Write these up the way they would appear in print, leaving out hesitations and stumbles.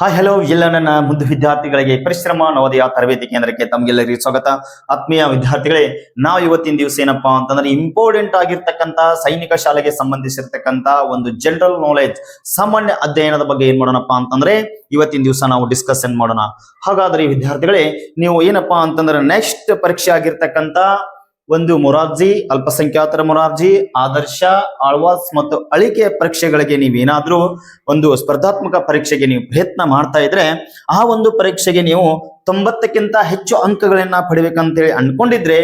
Hi hello ಎಲ್ಲ ನನ್ನ ಮುದ್ದು ವಿದ್ಯಾರ್ಥಿಗಳಿಗೆ ಪರಿಶ್ರಮ ನವೋದಯ ತರಬೇತಿ ಕೇಂದ್ರಕ್ಕೆ ತಮಗೆಲ್ಲರಿಗೂ ಸ್ವಾಗತ. ಆತ್ಮೀಯ ವಿದ್ಯಾರ್ಥಿಗಳೇ, ನಾವು ಇವತ್ತಿನ ದಿವಸ ಏನಪ್ಪಾ ಅಂತಂದ್ರೆ ಇಂಪಾರ್ಟೆಂಟ್ ಆಗಿರ್ತಕ್ಕಂಥ ಸೈನಿಕ ಶಾಲೆಗೆ ಸಂಬಂಧಿಸಿರ್ತಕ್ಕಂಥ ಒಂದು ಜನರಲ್ ನಾಲೆಜ್ ಸಾಮಾನ್ಯ ಅಧ್ಯಯನದ ಬಗ್ಗೆ ಏನ್ ಮಾಡೋಣಪ್ಪ ಅಂತಂದ್ರೆ ಇವತ್ತಿನ ದಿವಸ ನಾವು ಡಿಸ್ಕಷನ್ ಮಾಡೋಣ. ಹಾಗಾದ್ರೆ ವಿದ್ಯಾರ್ಥಿಗಳೇ, ನೀವು ಏನಪ್ಪಾ ಅಂತಂದ್ರೆ ನೆಕ್ಸ್ಟ್ ಪರೀಕ್ಷೆ ಆಗಿರ್ತಕ್ಕಂಥ ಒಂದು ಮೊರಾರ್ಜಿ, ಅಲ್ಪಸಂಖ್ಯಾತರ ಮೊರಾರ್ಜಿ, ಆದರ್ಶ, ಆಳ್ವಾಸ್ ಮತ್ತು ಅಳಿಕೆಯ ಪರೀಕ್ಷೆಗಳಿಗೆ ನೀವೇನಾದ್ರೂ ಒಂದು ಸ್ಪರ್ಧಾತ್ಮಕ ಪರೀಕ್ಷೆಗೆ ನೀವು ಪ್ರಯತ್ನ ಮಾಡ್ತಾ ಇದ್ರೆ ಆ ಒಂದು ಪರೀಕ್ಷೆಗೆ ನೀವು 90ಕ್ಕಿಂತ ಹೆಚ್ಚು ಅಂಕಗಳನ್ನ ಪಡಿಬೇಕಂತೇಳಿ ಅನ್ಕೊಂಡಿದ್ರೆ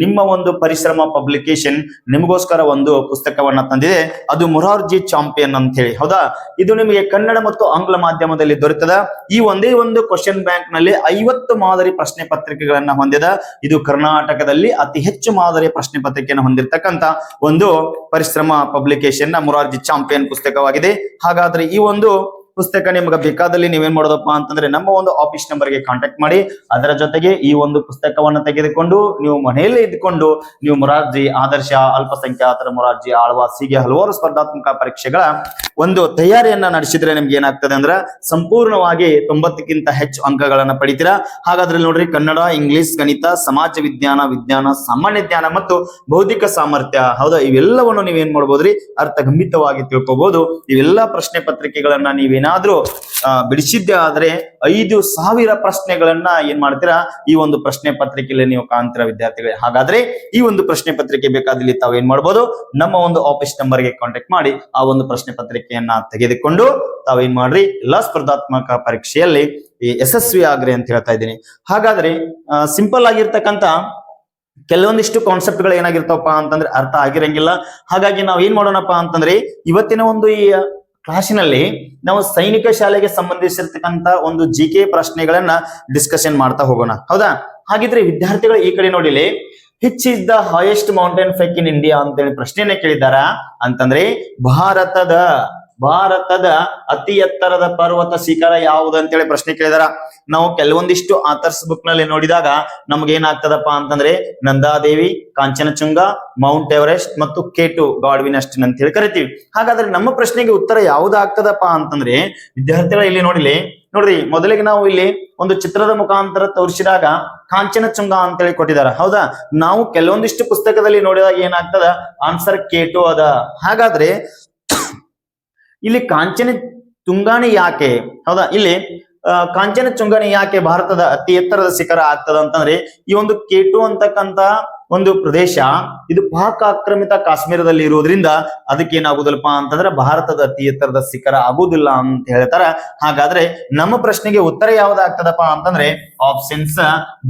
ನಿಮ್ಮ ಒಂದು ಪರಿಶ್ರಮ ಪಬ್ಲಿಕೇಶನ್ ನಿಮಗೋಸ್ಕರ ಒಂದು ಪುಸ್ತಕವನ್ನ ತಂದಿದೆ. ಅದು ಮೊರಾರ್ಜಿ ಚಾಂಪಿಯನ್ ಅಂತ ಹೇಳಿ. ಹೌದಾ, ಇದು ನಿಮಗೆ ಕನ್ನಡ ಮತ್ತು ಆಂಗ್ಲ ಮಾಧ್ಯಮದಲ್ಲಿ ದೊರೆತದ. ಈ ಒಂದೇ ಒಂದು ಕ್ವಶನ್ ಬ್ಯಾಂಕ್ ನಲ್ಲಿ 50 ಮಾದರಿ ಪ್ರಶ್ನೆ ಪತ್ರಿಕೆಗಳನ್ನ ಹೊಂದಿದ. ಇದು ಕರ್ನಾಟಕದಲ್ಲಿ ಅತಿ ಹೆಚ್ಚು ಮಾದರಿ ಪ್ರಶ್ನೆ ಪತ್ರಿಕೆಯನ್ನು ಹೊಂದಿರತಕ್ಕಂತ ಒಂದು ಪರಿಶ್ರಮ ಪಬ್ಲಿಕೇಶನ್ ನ ಮೊರಾರ್ಜಿ ಚಾಂಪಿಯನ್ ಪುಸ್ತಕವಾಗಿದೆ. ಹಾಗಾದ್ರೆ ಈ ಒಂದು ಪುಸ್ತಕ ನಿಮಗೆ ಬೇಕಾದಲ್ಲಿ ನೀವೇನ್ ಮಾಡೋದಪ್ಪ ಅಂತಂದ್ರೆ ನಮ್ಮ ಒಂದು ಆಫೀಸ್ ನಂಬರ್ಗೆ ಕಾಂಟ್ಯಾಕ್ಟ್ ಮಾಡಿ. ಅದರ ಜೊತೆಗೆ ಈ ಒಂದು ಪುಸ್ತಕವನ್ನು ತೆಗೆದುಕೊಂಡು ನೀವು ಮನೆಯಲ್ಲೇ ಇದ್ದುಕೊಂಡು ನೀವು ಮೊರಾರ್ಜಿ, ಆದರ್ಶ, ಅಲ್ಪಸಂಖ್ಯಾತರ ಮೊರಾರ್ಜಿ, ಆಳ್ವಾಸ್ ಹೀಗೆ ಹಲವಾರು ಸ್ಪರ್ಧಾತ್ಮಕ ಪರೀಕ್ಷೆಗಳ ಒಂದು ತಯಾರಿಯನ್ನ ನಡೆಸಿದ್ರೆ ನಿಮ್ಗೆ ಏನಾಗ್ತದೆ ಅಂದ್ರೆ ಸಂಪೂರ್ಣವಾಗಿ 90ಕ್ಕಿಂತ ಹೆಚ್ಚು ಅಂಕಗಳನ್ನ ಪಡಿತೀರಾ. ಹಾಗಾದ್ರೆ ನೋಡ್ರಿ, ಕನ್ನಡ, ಇಂಗ್ಲಿಷ್, ಗಣಿತ, ಸಮಾಜ ವಿಜ್ಞಾನ, ವಿಜ್ಞಾನ, ಸಾಮಾನ್ಯ ಜ್ಞಾನ ಮತ್ತು ಬೌದ್ಧಿಕ ಸಾಮರ್ಥ್ಯ, ಹೌದಾ, ಇವೆಲ್ಲವನ್ನು ನೀವೇನ್ ಮಾಡ್ಬೋದ್ರಿ ಅರ್ಥಗಂಭಿತವಾಗಿ ತಿಳ್ಕೊಬಹುದು. ಇವೆಲ್ಲ ಪ್ರಶ್ನೆ ಪತ್ರಿಕೆಗಳನ್ನ ನೀವೇನಾದ್ರೂ ಬಿಡಿಸಿದ್ದೆ ಆದ್ರೆ 5,000 ಪ್ರಶ್ನೆಗಳನ್ನ ಏನ್ ಮಾಡ್ತೀರಾ ಈ ಒಂದು ಪ್ರಶ್ನೆ ಪತ್ರಿಕೆಯಲ್ಲಿ ನೀವು ಕಾಣ್ತೀರಾ ವಿದ್ಯಾರ್ಥಿಗಳೇ. ಹಾಗಾದ್ರೆ ಈ ಒಂದು ಪ್ರಶ್ನೆ ಪತ್ರಿಕೆ ಬೇಕಾದಲ್ಲಿ ತಾವು ಏನ್ ಮಾಡ್ಬೋದು, ನಮ್ಮ ಒಂದು ಆಫೀಸ್ ನಂಬರ್ಗೆ ಕಾಂಟ್ಯಾಕ್ಟ್ ಮಾಡಿ ಆ ಒಂದು ಪ್ರಶ್ನೆ ಪತ್ರಿಕೆಯನ್ನ ತೆಗೆದುಕೊಂಡು ತಾವೇನ್ ಮಾಡ್ರಿ ಎಲ್ಲಾ ಸ್ಪರ್ಧಾತ್ಮಕ ಪರೀಕ್ಷೆಯಲ್ಲಿ ಯಶಸ್ವಿ ಆಗ್ರಿ ಅಂತ ಹೇಳ್ತಾ ಇದ್ದೀನಿ. ಹಾಗಾದ್ರೆ ಸಿಂಪಲ್ ಆಗಿರ್ತಕ್ಕಂಥ ಕೆಲವೊಂದಿಷ್ಟು ಕಾನ್ಸೆಪ್ಟ್ ಗಳು ಏನಾಗಿರ್ತಾವಪ್ಪ ಅಂತಂದ್ರೆ ಅರ್ಥ ಆಗಿರಂಗಿಲ್ಲ. ಹಾಗಾಗಿ ನಾವ್ ಏನ್ ಮಾಡೋಣಪ್ಪ ಅಂತಂದ್ರೆ ಇವತ್ತಿನ ಒಂದು ಈ ಕ್ಲಾಸಿನಲ್ಲಿ ನಾವು ಸೈನಿಕ ಶಾಲೆಗೆ ಸಂಬಂಧಿಸಿರ್ತಕ್ಕಂಥ ಒಂದು GK ಪ್ರಶ್ನೆಗಳನ್ನ ಡಿಸ್ಕಷನ್ ಮಾಡ್ತಾ ಹೋಗೋಣ. ಹೌದಾ, ಹಾಗಿದ್ರೆ ವಿದ್ಯಾರ್ಥಿಗಳು ಈ ಕಡೆ ನೋಡಿಲಿ, which is the highest mountain peak in India ಅಂತೇಳಿ ಪ್ರಶ್ನೆಯನ್ನ ಕೇಳಿದಾರ. ಅಂತಂದ್ರೆ ಭಾರತದ ಅತಿ ಎತ್ತರದ ಪರ್ವತ ಶಿಖರ ಯಾವುದು ಅಂತೇಳಿ ಪ್ರಶ್ನೆ ಕೇಳಿದಾರ. ನಾವು ಕೆಲವೊಂದಿಷ್ಟು ಆಥರ್ಸ್ ಬುಕ್ ನಲ್ಲಿ ನೋಡಿದಾಗ ನಮ್ಗೆ ಏನಾಗ್ತದಪ್ಪ ಅಂತಂದ್ರೆ ನಂದಾದೇವಿ, ಕಾಂಚನಚುಂಗ, ಮೌಂಟ್ ಎವರೆಸ್ಟ್ ಮತ್ತು K2 ಗಾಡ್ವಿನ್ ಅಸ್ಟನ್ ಅಂತ ಹೇಳಿ ಕರಿತೀವಿ. ಹಾಗಾದ್ರೆ ನಮ್ಮ ಪ್ರಶ್ನೆಗೆ ಉತ್ತರ ಯಾವ್ದಾಗ್ತದಪ್ಪ ಅಂತಂದ್ರೆ ವಿದ್ಯಾರ್ಥಿಗಳು ಇಲ್ಲಿ ನೋಡ್ರಿ, ಮೊದಲಿಗೆ ನಾವು ಇಲ್ಲಿ ಒಂದು ಚಿತ್ರದ ಮುಖಾಂತರ ತೋರಿಸಿದಾಗ ಕಾಂಚನಚುಂಗ ಅಂತೇಳಿ ಕೊಟ್ಟಿದಾರ. ಹೌದಾ, ನಾವು ಕೆಲವೊಂದಿಷ್ಟು ಪುಸ್ತಕದಲ್ಲಿ ನೋಡಿದಾಗ ಏನಾಗ್ತದ ಆನ್ಸರ್ K2 ಅದ. ಹಾಗಾದ್ರೆ ಇಲ್ಲಿ ಕಾಂಚನಚುಂಗಾನೇ ಯಾಕೆ, ಹೌದಾ, ಇಲ್ಲಿ ಕಾಂಚನಚುಂಗಾನೇ ಯಾಕೆ ಭಾರತದ ಅತಿ ಎತ್ತರದ ಶಿಖರ ಆಗ್ತದ ಅಂತಂದ್ರೆ ಈ ಒಂದು K2 ಅಂತಕ್ಕಂತ ಒಂದು ಪ್ರದೇಶ ಇದು ಪಾಕ್ ಆಕ್ರಮಿತ ಕಾಶ್ಮೀರದಲ್ಲಿ ಇರುವುದರಿಂದ ಅದಕ್ಕೆ ಏನಾಗುದಿಲ್ಲಪ್ಪ ಅಂತಂದ್ರೆ ಭಾರತದ ಅತಿ ಎತ್ತರದ ಶಿಖರ ಆಗುದಿಲ್ಲ ಅಂತ ಹೇಳ್ತಾರ. ಹಾಗಾದ್ರೆ ನಮ್ಮ ಪ್ರಶ್ನೆಗೆ ಉತ್ತರ ಯಾವ್ದಾಗ್ತದಪ್ಪ ಅಂತಂದ್ರೆ ಆಪ್ಷನ್ಸ್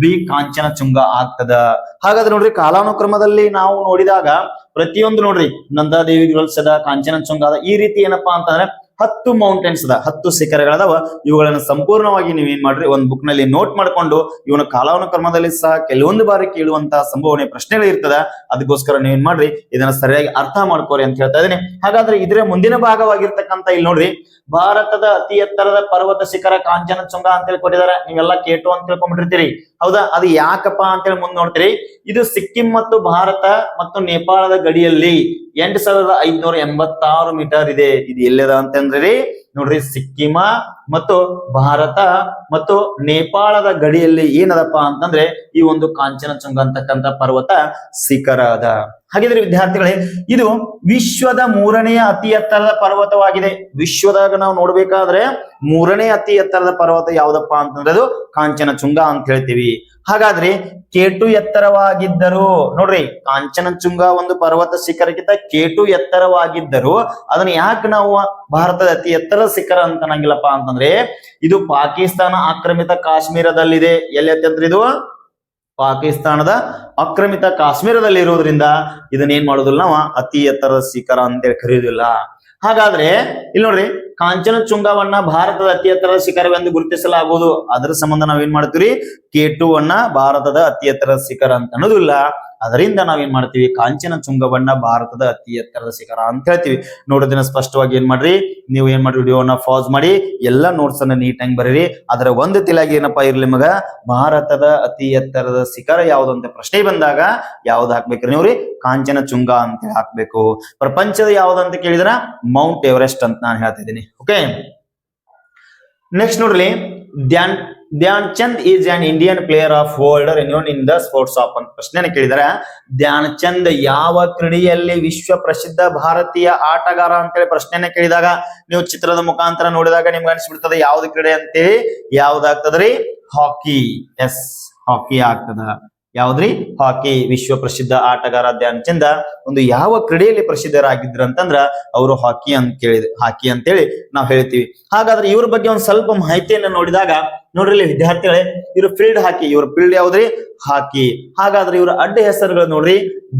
ಬಿ ಕಾಂಚನಚುಂಗ ಆಗ್ತದ. ಹಾಗಾದ್ರೆ ನೋಡ್ರಿ, ಕಾಲಾನುಕ್ರಮದಲ್ಲಿ ನಾವು ನೋಡಿದಾಗ ಪ್ರತಿಯೊಂದು ನೋಡ್ರಿ ನಂದಾದೇವಿ ಗರ್ಲ್ಸ್ ಅದ, ಕಾಂಚನಚುಂಗ ಅದ, ಈ ರೀತಿ ಏನಪ್ಪಾ ಅಂತಂದ್ರೆ 10 ಮೌಂಟೇನ್ಸ್ ಅದ, 10 ಶಿಖರಗಳದಾವ. ಇವುಗಳನ್ನ ಸಂಪೂರ್ಣವಾಗಿ ನೀವ್ ಏನ್ ಮಾಡ್ರಿ ಒಂದ್ ಬುಕ್ ನಲ್ಲಿ ನೋಟ್ ಮಾಡ್ಕೊಂಡು ಇವನ ಕಾಲಾನುಕ್ರಮದಲ್ಲಿ ಸಹ ಕೆಲವೊಂದು ಬಾರಿ ಕೇಳುವಂತಹ ಸಂಭವನೆ ಪ್ರಶ್ನೆಗಳು ಇರ್ತದ. ಅದಕ್ಕೋಸ್ಕರ ನೀವೇನ್ ಮಾಡ್ರಿ ಇದನ್ನ ಸರಿಯಾಗಿ ಅರ್ಥ ಮಾಡ್ಕೋರಿ ಅಂತ ಹೇಳ್ತಾ ಇದೀನಿ. ಹಾಗಾದ್ರೆ ಇದರ ಮುಂದಿನ ಭಾಗವಾಗಿರ್ತಕ್ಕಂಥ ಇಲ್ಲಿ ನೋಡ್ರಿ, ಭಾರತದ ಅತಿ ಎತ್ತರದ ಪರ್ವತ ಶಿಖರ ಕಾಂಚನಚುಂಗ ಅಂತೇಳಿ ಕೊಟ್ಟಿದ್ದಾರೆ. ನೀವೆಲ್ಲ K2 ಅಂತ ತಿಳ್ಕೊಂಡ್ಬಿಟ್ಟಿರ್ತೀರಿ. ಹೌದಾ, ಅದು ಯಾಕಪ್ಪ ಅಂತೇಳಿ ಮುಂದೆ ನೋಡ್ತೀರಿ. ಇದು ಸಿಕ್ಕಿಂ ಮತ್ತು ಭಾರತ ಮತ್ತು ನೇಪಾಳದ ಗಡಿಯಲ್ಲಿ 8,586 ಮೀಟರ್ ಇದೆ. ಇದು ಎಲ್ಲದ ಅಂತಂದ್ರೆ ನೋಡ್ರಿ, ಸಿಕ್ಕಿಮ ಮತ್ತು ಭಾರತ ಮತ್ತು ನೇಪಾಳದ ಗಡಿಯಲ್ಲಿ ಏನದಪ್ಪ ಅಂತಂದ್ರೆ ಈ ಒಂದು ಕಾಂಚನಚುಂಗ ಅಂತಕ್ಕಂಥ ಪರ್ವತ ಶಿಖರ ಅದ. ಹಾಗಿದ್ರೆ ವಿದ್ಯಾರ್ಥಿಗಳೇ, ಇದು ವಿಶ್ವದ 3ನೇ ಅತಿ ಎತ್ತರದ ಪರ್ವತವಾಗಿದೆ. ವಿಶ್ವದಾಗ ನಾವು ನೋಡ್ಬೇಕಾದ್ರೆ 3ನೇ ಅತಿ ಎತ್ತರದ ಪರ್ವತ ಯಾವ್ದಪ್ಪ ಅಂತಂದ್ರೆ ಅದು ಕಾಂಚನಚುಂಗ ಅಂತ ಹೇಳ್ತೀವಿ. ಹಾಗಾದ್ರೆ K2 ಎತ್ತರವಾಗಿದ್ದರು, ನೋಡ್ರಿ ಕಾಂಚನಚುಂಗ ಒಂದು ಪರ್ವತ ಶಿಖರಕ್ಕಿಂತ K2 ಎತ್ತರವಾಗಿದ್ದರು ಅದನ್ನ ಯಾಕೆ ನಾವು ಭಾರತದ ಅತಿ ಎತ್ತರದ ಶಿಖರ ಅಂತ ಅನ್ನಂಗಿಲ್ಲಪ್ಪ ಅಂತಂದ್ರೆ ಇದು ಪಾಕಿಸ್ತಾನ ಆಕ್ರಮಿತ ಕಾಶ್ಮೀರದಲ್ಲಿದೆ. ಎಲ್ಲಿ ಅಂತಂದ್ರೆ ಇದು ಪಾಕಿಸ್ತಾನದ ಆಕ್ರಮಿತ ಕಾಶ್ಮೀರದಲ್ಲಿ ಇರುವುದರಿಂದ ಇದನ್ನ ಏನ್ ಮಾಡೋದಿಲ್ಲ ನಾವು ಅತಿ ಎತ್ತರದ ಶಿಖರ ಅಂತೇಳಿ ಕರೆಯುವುದಿಲ್ಲ. ಹಾಗಾದ್ರೆ ಇಲ್ಲಿ ನೋಡ್ರಿ, ಕಾಂಚನಚುಂಗವನ್ನ ಭಾರತದ ಅತಿ ಎತ್ತರದ ಶಿಖರವೆಂದು ಗುರುತಿಸಲಾಗುವುದು. ಅದರ ಸಂಬಂಧ ನಾವೇನ್ ಮಾಡ್ತೀವಿ, K2 ಅನ್ನ ಭಾರತದ ಅತಿ ಎತ್ತರದ ಶಿಖರ ಅಂತ ಅನ್ನೋದಿಲ್ಲ. ಅದರಿಂದ ನಾವೇನ್ ಮಾಡ್ತೀವಿ, ಕಾಂಚನಚುಂಗವನ್ನ ಭಾರತದ ಅತಿ ಎತ್ತರದ ಶಿಖರ ಅಂತ ಹೇಳ್ತೀವಿ. ನೋಡೋದನ್ನ ಸ್ಪಷ್ಟವಾಗಿ ಏನ್ ಮಾಡ್ರಿ, ನೀವು ಏನ್ ಮಾಡ್ರಿ ವಿಡಿಯೋನ ಪಾಸ್ ಮಾಡಿ ಎಲ್ಲಾ ನೋಟ್ಸ್ ಅನ್ನ ನೀಟಾಗಿ ಬರೀರಿ. ಅದರ ಒಂದು ತಿಳಾಗಿ ಏನಪ್ಪಾ ಇರ್ಲಿ ಮಗ, ಭಾರತದ ಅತಿ ಎತ್ತರದ ಶಿಖರ ಯಾವ್ದು ಅಂತ ಪ್ರಶ್ನೆ ಬಂದಾಗ ಯಾವ್ದು ಹಾಕ್ಬೇಕ್ರಿ ನೀವ್ರಿ, ಕಾಂಚನಚುಂಗ ಅಂತ ಹಾಕ್ಬೇಕು. ಪ್ರಪಂಚದ ಯಾವ್ದಂತ ಕೇಳಿದ್ರ ಮೌಂಟ್ ಎವರೆಸ್ಟ್ ಅಂತ ನಾನು ಹೇಳ್ತಾ ಇದ್ದೀನಿ. ಓಕೆ, ನೆಕ್ಸ್ಟ್ ನೋಡ್ರಿ, Dhyan Dhyan Chand is an Indian player of world renown in the sports of ಅಂತ ಪ್ರಶ್ನೆ ಕೇಳಿದಾರೆ. ಧ್ಯಾನ್ ಚಂದ್ ಯಾವ ಕ್ರೀಡೆಯಲ್ಲಿ ವಿಶ್ವ ಪ್ರಸಿದ್ಧ ಭಾರತೀಯ ಆಟಗಾರ ಅಂತೇಳಿ ಪ್ರಶ್ನೆನ ಕೇಳಿದಾಗ ನೀವು ಚಿತ್ರದ ಮುಖಾಂತರ ನೋಡಿದಾಗ ನಿಮ್ಗೆ ಅನಿಸ್ಬಿಡ್ತದೆ ಯಾವ್ದು ಕ್ರೀಡೆ ಅಂತೇಳಿ. ಯಾವ್ದಾಗ್ತದ್ರಿ? ಹಾಕಿ. ಎಸ್, ಹಾಕಿ ಆಗ್ತದ. ಯಾವ್ದ್ರಿ? ಹಾಕಿ. ವಿಶ್ವ ಪ್ರಸಿದ್ಧ ಆಟಗಾರ ಧ್ಯಾನ್ ಚಂದ್ ಒಂದು ಯಾವ ಕ್ರೀಡೆಯಲ್ಲಿ ಪ್ರಸಿದ್ಧರಾಗಿದ್ರು ಅಂತಂದ್ರ ಅವರು ಹಾಕಿ ಅಂತೇಳಿ ನಾವು ಹೇಳ್ತೀವಿ. ಹಾಗಾದ್ರೆ ಇವ್ರ ಬಗ್ಗೆ ಒಂದ್ ಸ್ವಲ್ಪ ಮಾಹಿತಿಯನ್ನ ನೋಡಿದಾಗ ನೋಡ್ರಿ ವಿದ್ಯಾರ್ಥಿಗಳೇ, ಇವ್ರ ಫೀಲ್ಡ್ ಹಾಕಿ. ಇವ್ರ ಫೀಲ್ಡ್ ಯಾವ್ದ್ರಿ? ಹಾಕಿ. ಹಾಗಾದ್ರೆ ಇವ್ರ ಅಡ್ಡ ಹೆಸರುಗಳು ನೋಡ್ರಿ,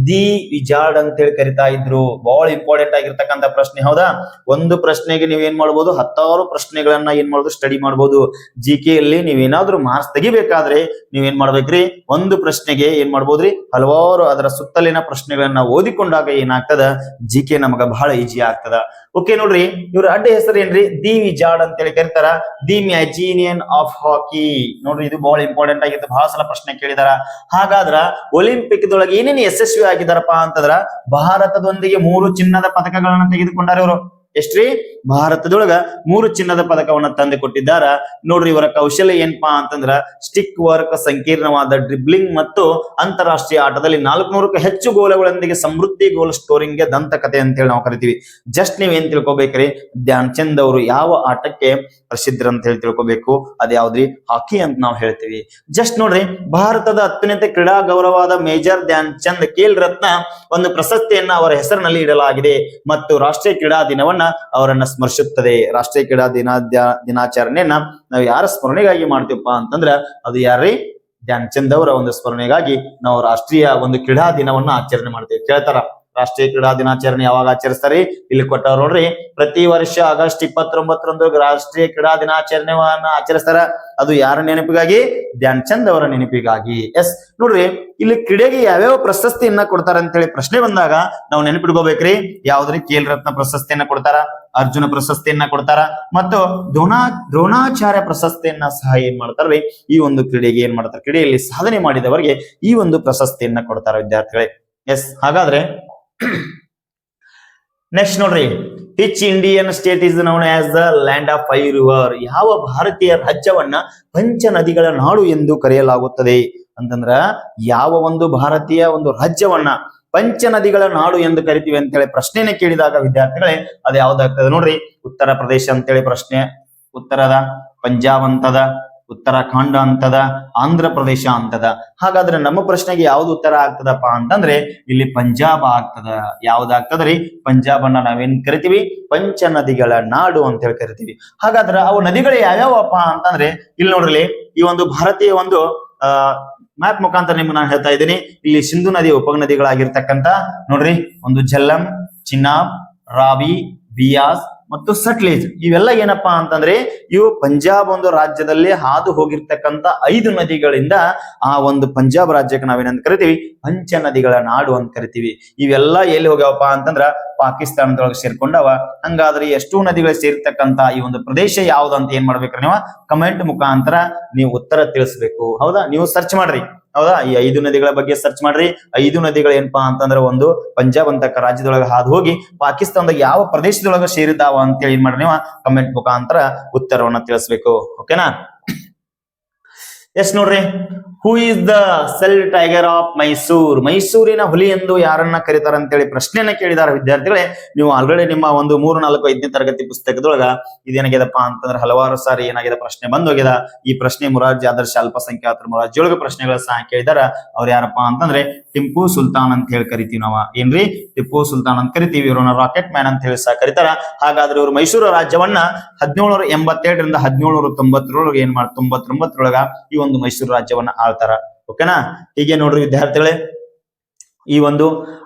ದಿ ವಿಜಾರ್ಡ್ ಅಂತೇಳಿ ಕರಿತಾ ಇದ್ರು. ಬಹಳ ಇಂಪಾರ್ಟೆಂಟ್ ಆಗಿರ್ತಕ್ಕಂಥ ಪ್ರಶ್ನೆ, ಹೌದಾ? ಒಂದು ಪ್ರಶ್ನೆಗೆ ನೀವ್ ಏನ್ ಮಾಡ್ಬೋದು, 10 ಪ್ರಶ್ನೆಗಳನ್ನ ಏನ್ ಮಾಡ್ಬೋದು, ಸ್ಟಡಿ ಮಾಡ್ಬೋದು. ಜಿಕೆ ಯಲ್ಲಿ ನೀವೇನಾದ್ರೂ ಮಾರ್ಕ್ಸ್ ತೆಗಿಬೇಕಾದ್ರೆ ನೀವೇನ್ ಮಾಡ್ಬೇಕ್ರಿ, ಒಂದು ಪ್ರಶ್ನೆಗೆ ಏನ್ ಮಾಡ್ಬೋದ್ರಿ, ಹಲವಾರು ಅದರ ಸುತ್ತಲಿನ ಪ್ರಶ್ನೆಗಳನ್ನ ಓದಿಕೊಂಡಾಗ ಏನಾಗ್ತದ, ಜಿಕೆ ನಮಗ ಬಹಳ ಈಜಿ ಆಗ್ತದ. ಓಕೆ ನೋಡ್ರಿ, ಇವ್ರ ಅಡ್ಡ ಹೆಸರು ಏನ್ರಿ? ದಿ ವಿಜಾರ್ಡ್ ಅಂತೇಳಿ ಕರಿತಾರ. ದಿ ಮ್ಯಾಜಿನಿಯನ್ ಆಫ್ ಹಾಕಿ. ನೋಡ್ರಿ, ಇದು ಬಹಳ ಇಂಪಾರ್ಟೆಂಟ್ ಆಗಿತ್ತು, ಬಹಳ ಸಲ ಪ್ರಶ್ನೆ ಕೇಳಿದಾರ. ಹಾಗಾದ್ರ ಒಲಿಂಪಿಕ್ ದೊಳಗೆ ಏನೇನು ಯಶಸ್ವಿ ಆಗಿದಾರಪ್ಪ ಅಂತಂದ್ರ ಭಾರತದೊಂದಿಗೆ 3 ಚಿನ್ನದ ಪದಕಗಳನ್ನ ತೆಗೆದುಕೊಂಡಾರ ಇವರು. ಎಷ್ಟ್ರಿ? ಭಾರತದೊಳಗ 3 ಚಿನ್ನದ ಪದಕವನ್ನ ತಂದು ಕೊಟ್ಟಿದ್ದಾರ. ನೋಡ್ರಿ, ಇವರ ಕೌಶಲ್ಯ ಏನಪ್ಪಾ ಅಂತಂದ್ರ ಸ್ಟಿಕ್ ವರ್ಕ್, ಸಂಕೀರ್ಣವಾದ ಡ್ರಿಬ್ಲಿಂಗ್ ಮತ್ತು ಅಂತಾರಾಷ್ಟ್ರೀಯ ಆಟದಲ್ಲಿ 400ಕ್ಕೂ ಹೆಚ್ಚು ಗೋಲುಗಳೊಂದಿಗೆ ಸಮೃದ್ಧಿ ಗೋಲ್ ಸ್ಕೋರಿಂಗ್ ಗೆ ದಂತಕತೆ ಅಂತೇಳಿ ನಾವು ಕರಿತೀವಿ. ಜಸ್ಟ್ ನೀವೇನ್ ತಿಳ್ಕೊಬೇಕ್ರಿ, ಧ್ಯಾನ್ ಚಂದ್ ಅವರು ಯಾವ ಆಟಕ್ಕೆ ಪ್ರಸಿದ್ಧರು ಅಂತ ಹೇಳಿ ತಿಳ್ಕೊಬೇಕು. ಅದ್ ಯಾವ್ದ್ರಿ? ಹಾಕಿ ಅಂತ ನಾವು ಹೇಳ್ತೀವಿ. ಜಸ್ಟ್ ನೋಡ್ರಿ, ಭಾರತದ ಅತ್ಯುನ್ನತ ಕ್ರೀಡಾ ಗೌರವವಾದ ಮೇಜರ್ ಧ್ಯಾನ್ ಚಂದ್ ಖೇಲ್ ರತ್ನ ಒಂದು ಪ್ರಶಸ್ತಿಯನ್ನ ಅವರ ಹೆಸರಿನಲ್ಲಿ ಇಡಲಾಗಿದೆ ಮತ್ತು ರಾಷ್ಟ್ರೀಯ ಕ್ರೀಡಾ ದಿನವನ್ನ ಅವರನ್ನ ಸ್ಮರಿಸುತ್ತದೆ. ರಾಷ್ಟ್ರೀಯ ಕ್ರೀಡಾ ದಿನಾಚರಣೆಯನ್ನ ನಾವು ಯಾರ ಸ್ಮರಣೆಗಾಗಿ ಮಾಡ್ತೀವಪ್ಪ ಅಂತಂದ್ರ ಅದು ಯಾರ್ರಿ? ಧ್ಯಾನ್ ಚಂದ್ ಅವರ ಒಂದು ಸ್ಮರಣೆಗಾಗಿ ನಾವು ರಾಷ್ಟ್ರೀಯ ಒಂದು ಕ್ರೀಡಾ ದಿನವನ್ನ ಆಚರಣೆ ಮಾಡ್ತೀವಿ. ಕೇಳ್ತಾರ, ರಾಷ್ಟ್ರೀಯ ಕ್ರೀಡಾ ದಿನಾಚರಣೆ ಯಾವಾಗ ಆಚರಿಸ್ತಾರೆ? ಇಲ್ಲಿ ಕೊಟ್ಟವ್ರು ನೋಡ್ರಿ, ಪ್ರತಿ ವರ್ಷ ಆಗಸ್ಟ್ 29ರಂದು ರಾಷ್ಟ್ರೀಯ ಕ್ರೀಡಾ ದಿನಾಚರಣೆಯನ್ನ ಆಚರಿಸ್ತಾರ. ಅದು ಯಾರ ನೆನಪಿಗಾಗಿ? ಧ್ಯಾನ್ ಚಂದ್ ಅವರ ನೆನಪಿಗಾಗಿ. ಎಸ್ ನೋಡ್ರಿ, ಇಲ್ಲಿ ಕ್ರೀಡೆಗೆ ಯಾವ್ಯಾವ ಪ್ರಶಸ್ತಿಯನ್ನ ಕೊಡ್ತಾರ ಅಂತೇಳಿ ಪ್ರಶ್ನೆ ಬಂದಾಗ ನಾವು ನೆನಪಿಟ್ಕೋಬೇಕ್ರಿ. ಯಾವ್ದ್ರಿ? ಖೇಲ್ ರತ್ನ ಪ್ರಶಸ್ತಿಯನ್ನ ಕೊಡ್ತಾರ, ಅರ್ಜುನ ಪ್ರಶಸ್ತಿಯನ್ನ ಕೊಡ್ತಾರ ಮತ್ತು ದ್ರೋಣಾಚಾರ್ಯ ಪ್ರಶಸ್ತಿಯನ್ನ ಸಹ ಏನ್ ಮಾಡ್ತಾರ್ರಿ, ಈ ಒಂದು ಕ್ರೀಡೆಗೆ ಏನ್ ಮಾಡ್ತಾರೆ, ಕ್ರೀಡೆಯಲ್ಲಿ ಸಾಧನೆ ಮಾಡಿದವರಿಗೆ ಈ ಒಂದು ಪ್ರಶಸ್ತಿಯನ್ನ ಕೊಡ್ತಾರ ವಿದ್ಯಾರ್ಥಿಗಳೇ. ಎಸ್, ಹಾಗಾದ್ರೆ ನೆಕ್ಸ್ಟ್ ನೋಡ್ರಿ, which Indian state is known as the land of 5 river? ಯಾವ ಭಾರತೀಯ ರಾಜ್ಯವನ್ನ ಪಂಚ ನದಿಗಳ ನಾಡು ಎಂದು ಕರೆಯಲಾಗುತ್ತದೆ ಅಂತಂದ್ರ ಯಾವ ಒಂದು ಭಾರತೀಯ ಒಂದು ರಾಜ್ಯವನ್ನ ಪಂಚ ನದಿಗಳ ನಾಡು ಎಂದು ಕರಿತೀವಿ ಅಂತೇಳಿ ಪ್ರಶ್ನೆನ ಕೇಳಿದಾಗ ವಿದ್ಯಾರ್ಥಿಗಳೇ ಅದು ಯಾವ್ದಾಗ್ತದೆ ನೋಡ್ರಿ? ಉತ್ತರ ಪ್ರದೇಶ ಅಂತೇಳಿ ಪ್ರಶ್ನೆ ಉತ್ತರದ, ಪಂಜಾಬ್ ಅಂತದ, ಉತ್ತರಾಖಂಡ ಅಂತದ, ಆಂಧ್ರ ಪ್ರದೇಶ ಅಂತದ. ಹಾಗಾದ್ರೆ ನಮ್ಮ ಪ್ರಶ್ನೆಗೆ ಯಾವ್ದು ಉತ್ತರ ಆಗ್ತದಪ್ಪ ಅಂತಂದ್ರೆ ಇಲ್ಲಿ ಪಂಜಾಬ್ ಆಗ್ತದ. ಯಾವ್ದಾಗ್ತದ್ರಿ? ಪಂಜಾಬ್ ಅನ್ನ ನಾವೇನ್ ಕರಿತೀವಿ? ಪಂಚ ನದಿಗಳ ನಾಡು ಅಂತ ಹೇಳಿ ಕರಿತೀವಿ. ಹಾಗಾದ್ರೆ ಅವು ನದಿಗಳು ಯಾವ್ಯಾವಪ್ಪ ಅಂತಂದ್ರೆ ಇಲ್ಲಿ ನೋಡ್ರಿ, ಈ ಒಂದು ಭಾರತೀಯ ಒಂದು ಮ್ಯಾಪ್ ಮುಖಾಂತರ ನಿಮ್ಗೆ ನಾನು ಹೇಳ್ತಾ ಇದ್ದೀನಿ. ಇಲ್ಲಿ ಸಿಂಧು ನದಿ ಉಪನದಿಗಳಾಗಿರ್ತಕ್ಕಂಥ ನೋಡ್ರಿ, ಒಂದು ಝೆಲ್ಲಂ, ಚಿನಾಬ್, ರಾವಿ, ಬಿಯಾಸ್ ಮತ್ತು ಸಟ್ಲೇಜ್. ಇವೆಲ್ಲ ಏನಪ್ಪಾ ಅಂತಂದ್ರೆ ಇವು ಪಂಜಾಬ್ ಒಂದು ರಾಜ್ಯದಲ್ಲಿ ಹಾದು ಹೋಗಿರ್ತಕ್ಕಂಥ 5 ನದಿಗಳಿಂದ ಆ ಒಂದು ಪಂಜಾಬ್ ರಾಜ್ಯಕ್ಕೆ ನಾವೇನಂತ ಕರಿತೀವಿ? ಪಂಚ ನದಿಗಳ ನಾಡು ಅಂತ ಕರಿತೀವಿ. ಇವೆಲ್ಲ ಎಲ್ಲಿ ಹೋಗ್ಯಾವಪ್ಪ ಅಂತಂದ್ರ ಪಾಕಿಸ್ತಾನದೊಳಗೆ ಸೇರ್ಕೊಂಡವ. ಹಂಗಾದ್ರೆ ಎಷ್ಟು ನದಿಗಳು ಸೇರ್ತಕ್ಕಂತ ಈ ಒಂದು ಪ್ರದೇಶ ಯಾವ್ದು ಅಂತ ಏನ್ ಮಾಡ್ಬೇಕ್ರಿ ನೀವು ಕಮೆಂಟ್ ಮುಖಾಂತರ ನೀವು ಉತ್ತರ ತಿಳಿಸ್ಬೇಕು. ಹೌದಾ? ನೀವು ಸರ್ಚ್ ಮಾಡ್ರಿ. ಹೌದಾ? ಈ 5 ನದಿಗಳ ಬಗ್ಗೆ ಸರ್ಚ್ ಮಾಡ್ರಿ. 5 ನದಿಗಳು ಏನಪ್ಪಾ ಅಂತಂದ್ರೆ ಒಂದು ಪಂಜಾಬ್ ಅಂತ ರಾಜ್ಯದೊಳಗೆ ಹಾದು ಹೋಗಿ ಪಾಕಿಸ್ತಾನದಾಗ ಯಾವ ಪ್ರದೇಶದೊಳಗೆ ಸೇರಿದಾವ ಅಂತೇಳಿ ಏನ್ ಮಾಡ್ರಿ ನೀವು ಕಮೆಂಟ್ ಮುಖಾಂತರ ಉತ್ತರವನ್ನ ತಿಳಿಸ್ಬೇಕು. ಓಕೆನಾ? ಎಸ್ ನೋಡ್ರಿ, who is the cell tiger of Mysore? ಮೈಸೂರಿನ ಹುಲಿ ಎಂದು ಯಾರನ್ನ ಕರೀತಾರ ಅಂತೇಳಿ ಪ್ರಶ್ನೆಯನ್ನ ಕೇಳಿದಾರ ವಿದ್ಯಾರ್ಥಿಗಳೇ. ನೀವು ಆಲ್ರೆಡಿ ನಿಮ್ಮ ಒಂದು 3, 4, 5ನೇ ತರಗತಿ ಪುಸ್ತಕದೊಳಗ ಇದೇನಾಗ್ಯದಪ್ಪ ಅಂತಂದ್ರೆ ಹಲವಾರು ಸಾರಿ ಏನಾಗಿದೆ ಪ್ರಶ್ನೆ ಬಂದೋಗ್ಯದ. ಈ ಪ್ರಶ್ನೆ ಮುರಾರ್ಜಿ ಆದರ್ಶ ಅಲ್ಪಸಂಖ್ಯಾತರ ಮುರಾರ್ಜಿಯೊಳಗ ಪ್ರಶ್ನೆಗಳ ಸಹ ಕೇಳಿದಾರ. ಅವ್ರು ಯಾರಪ್ಪ ಅಂತಂದ್ರೆ ಟಿಪ್ಪು ಸುಲ್ತಾನ್ ಅಂತ ಹೇಳಿ ಕರಿತೀವಿ ನಾವ. ಏನ್ರಿ? ಟಿಪ್ಪು ಸುಲ್ತಾನ್ ಅಂತ ಕರಿತೀವಿ. ಇವ್ರನ್ನ ರಾಕೆಟ್ ಮ್ಯಾನ್ ಅಂತ ಹೇಳಿ ಸಹ ಕರೀತಾರ. ಹಾಗಾದ್ರೆ ಇವರು ಮೈಸೂರು ರಾಜ್ಯವನ್ನ 1787ರಿಂದ 1790 ಏನ್ 99ರೊಳಗ ಈ ಒಂದು ಮೈಸೂರು ರಾಜ್ಯವನ್ನ ಆಳ್ತಾರ. ಓಕೆನಾ? ಹೀಗೆ ನೋಡ್ರಿ ವಿದ್ಯಾರ್ಥಿಗಳೇ, ಈ ಒಂದು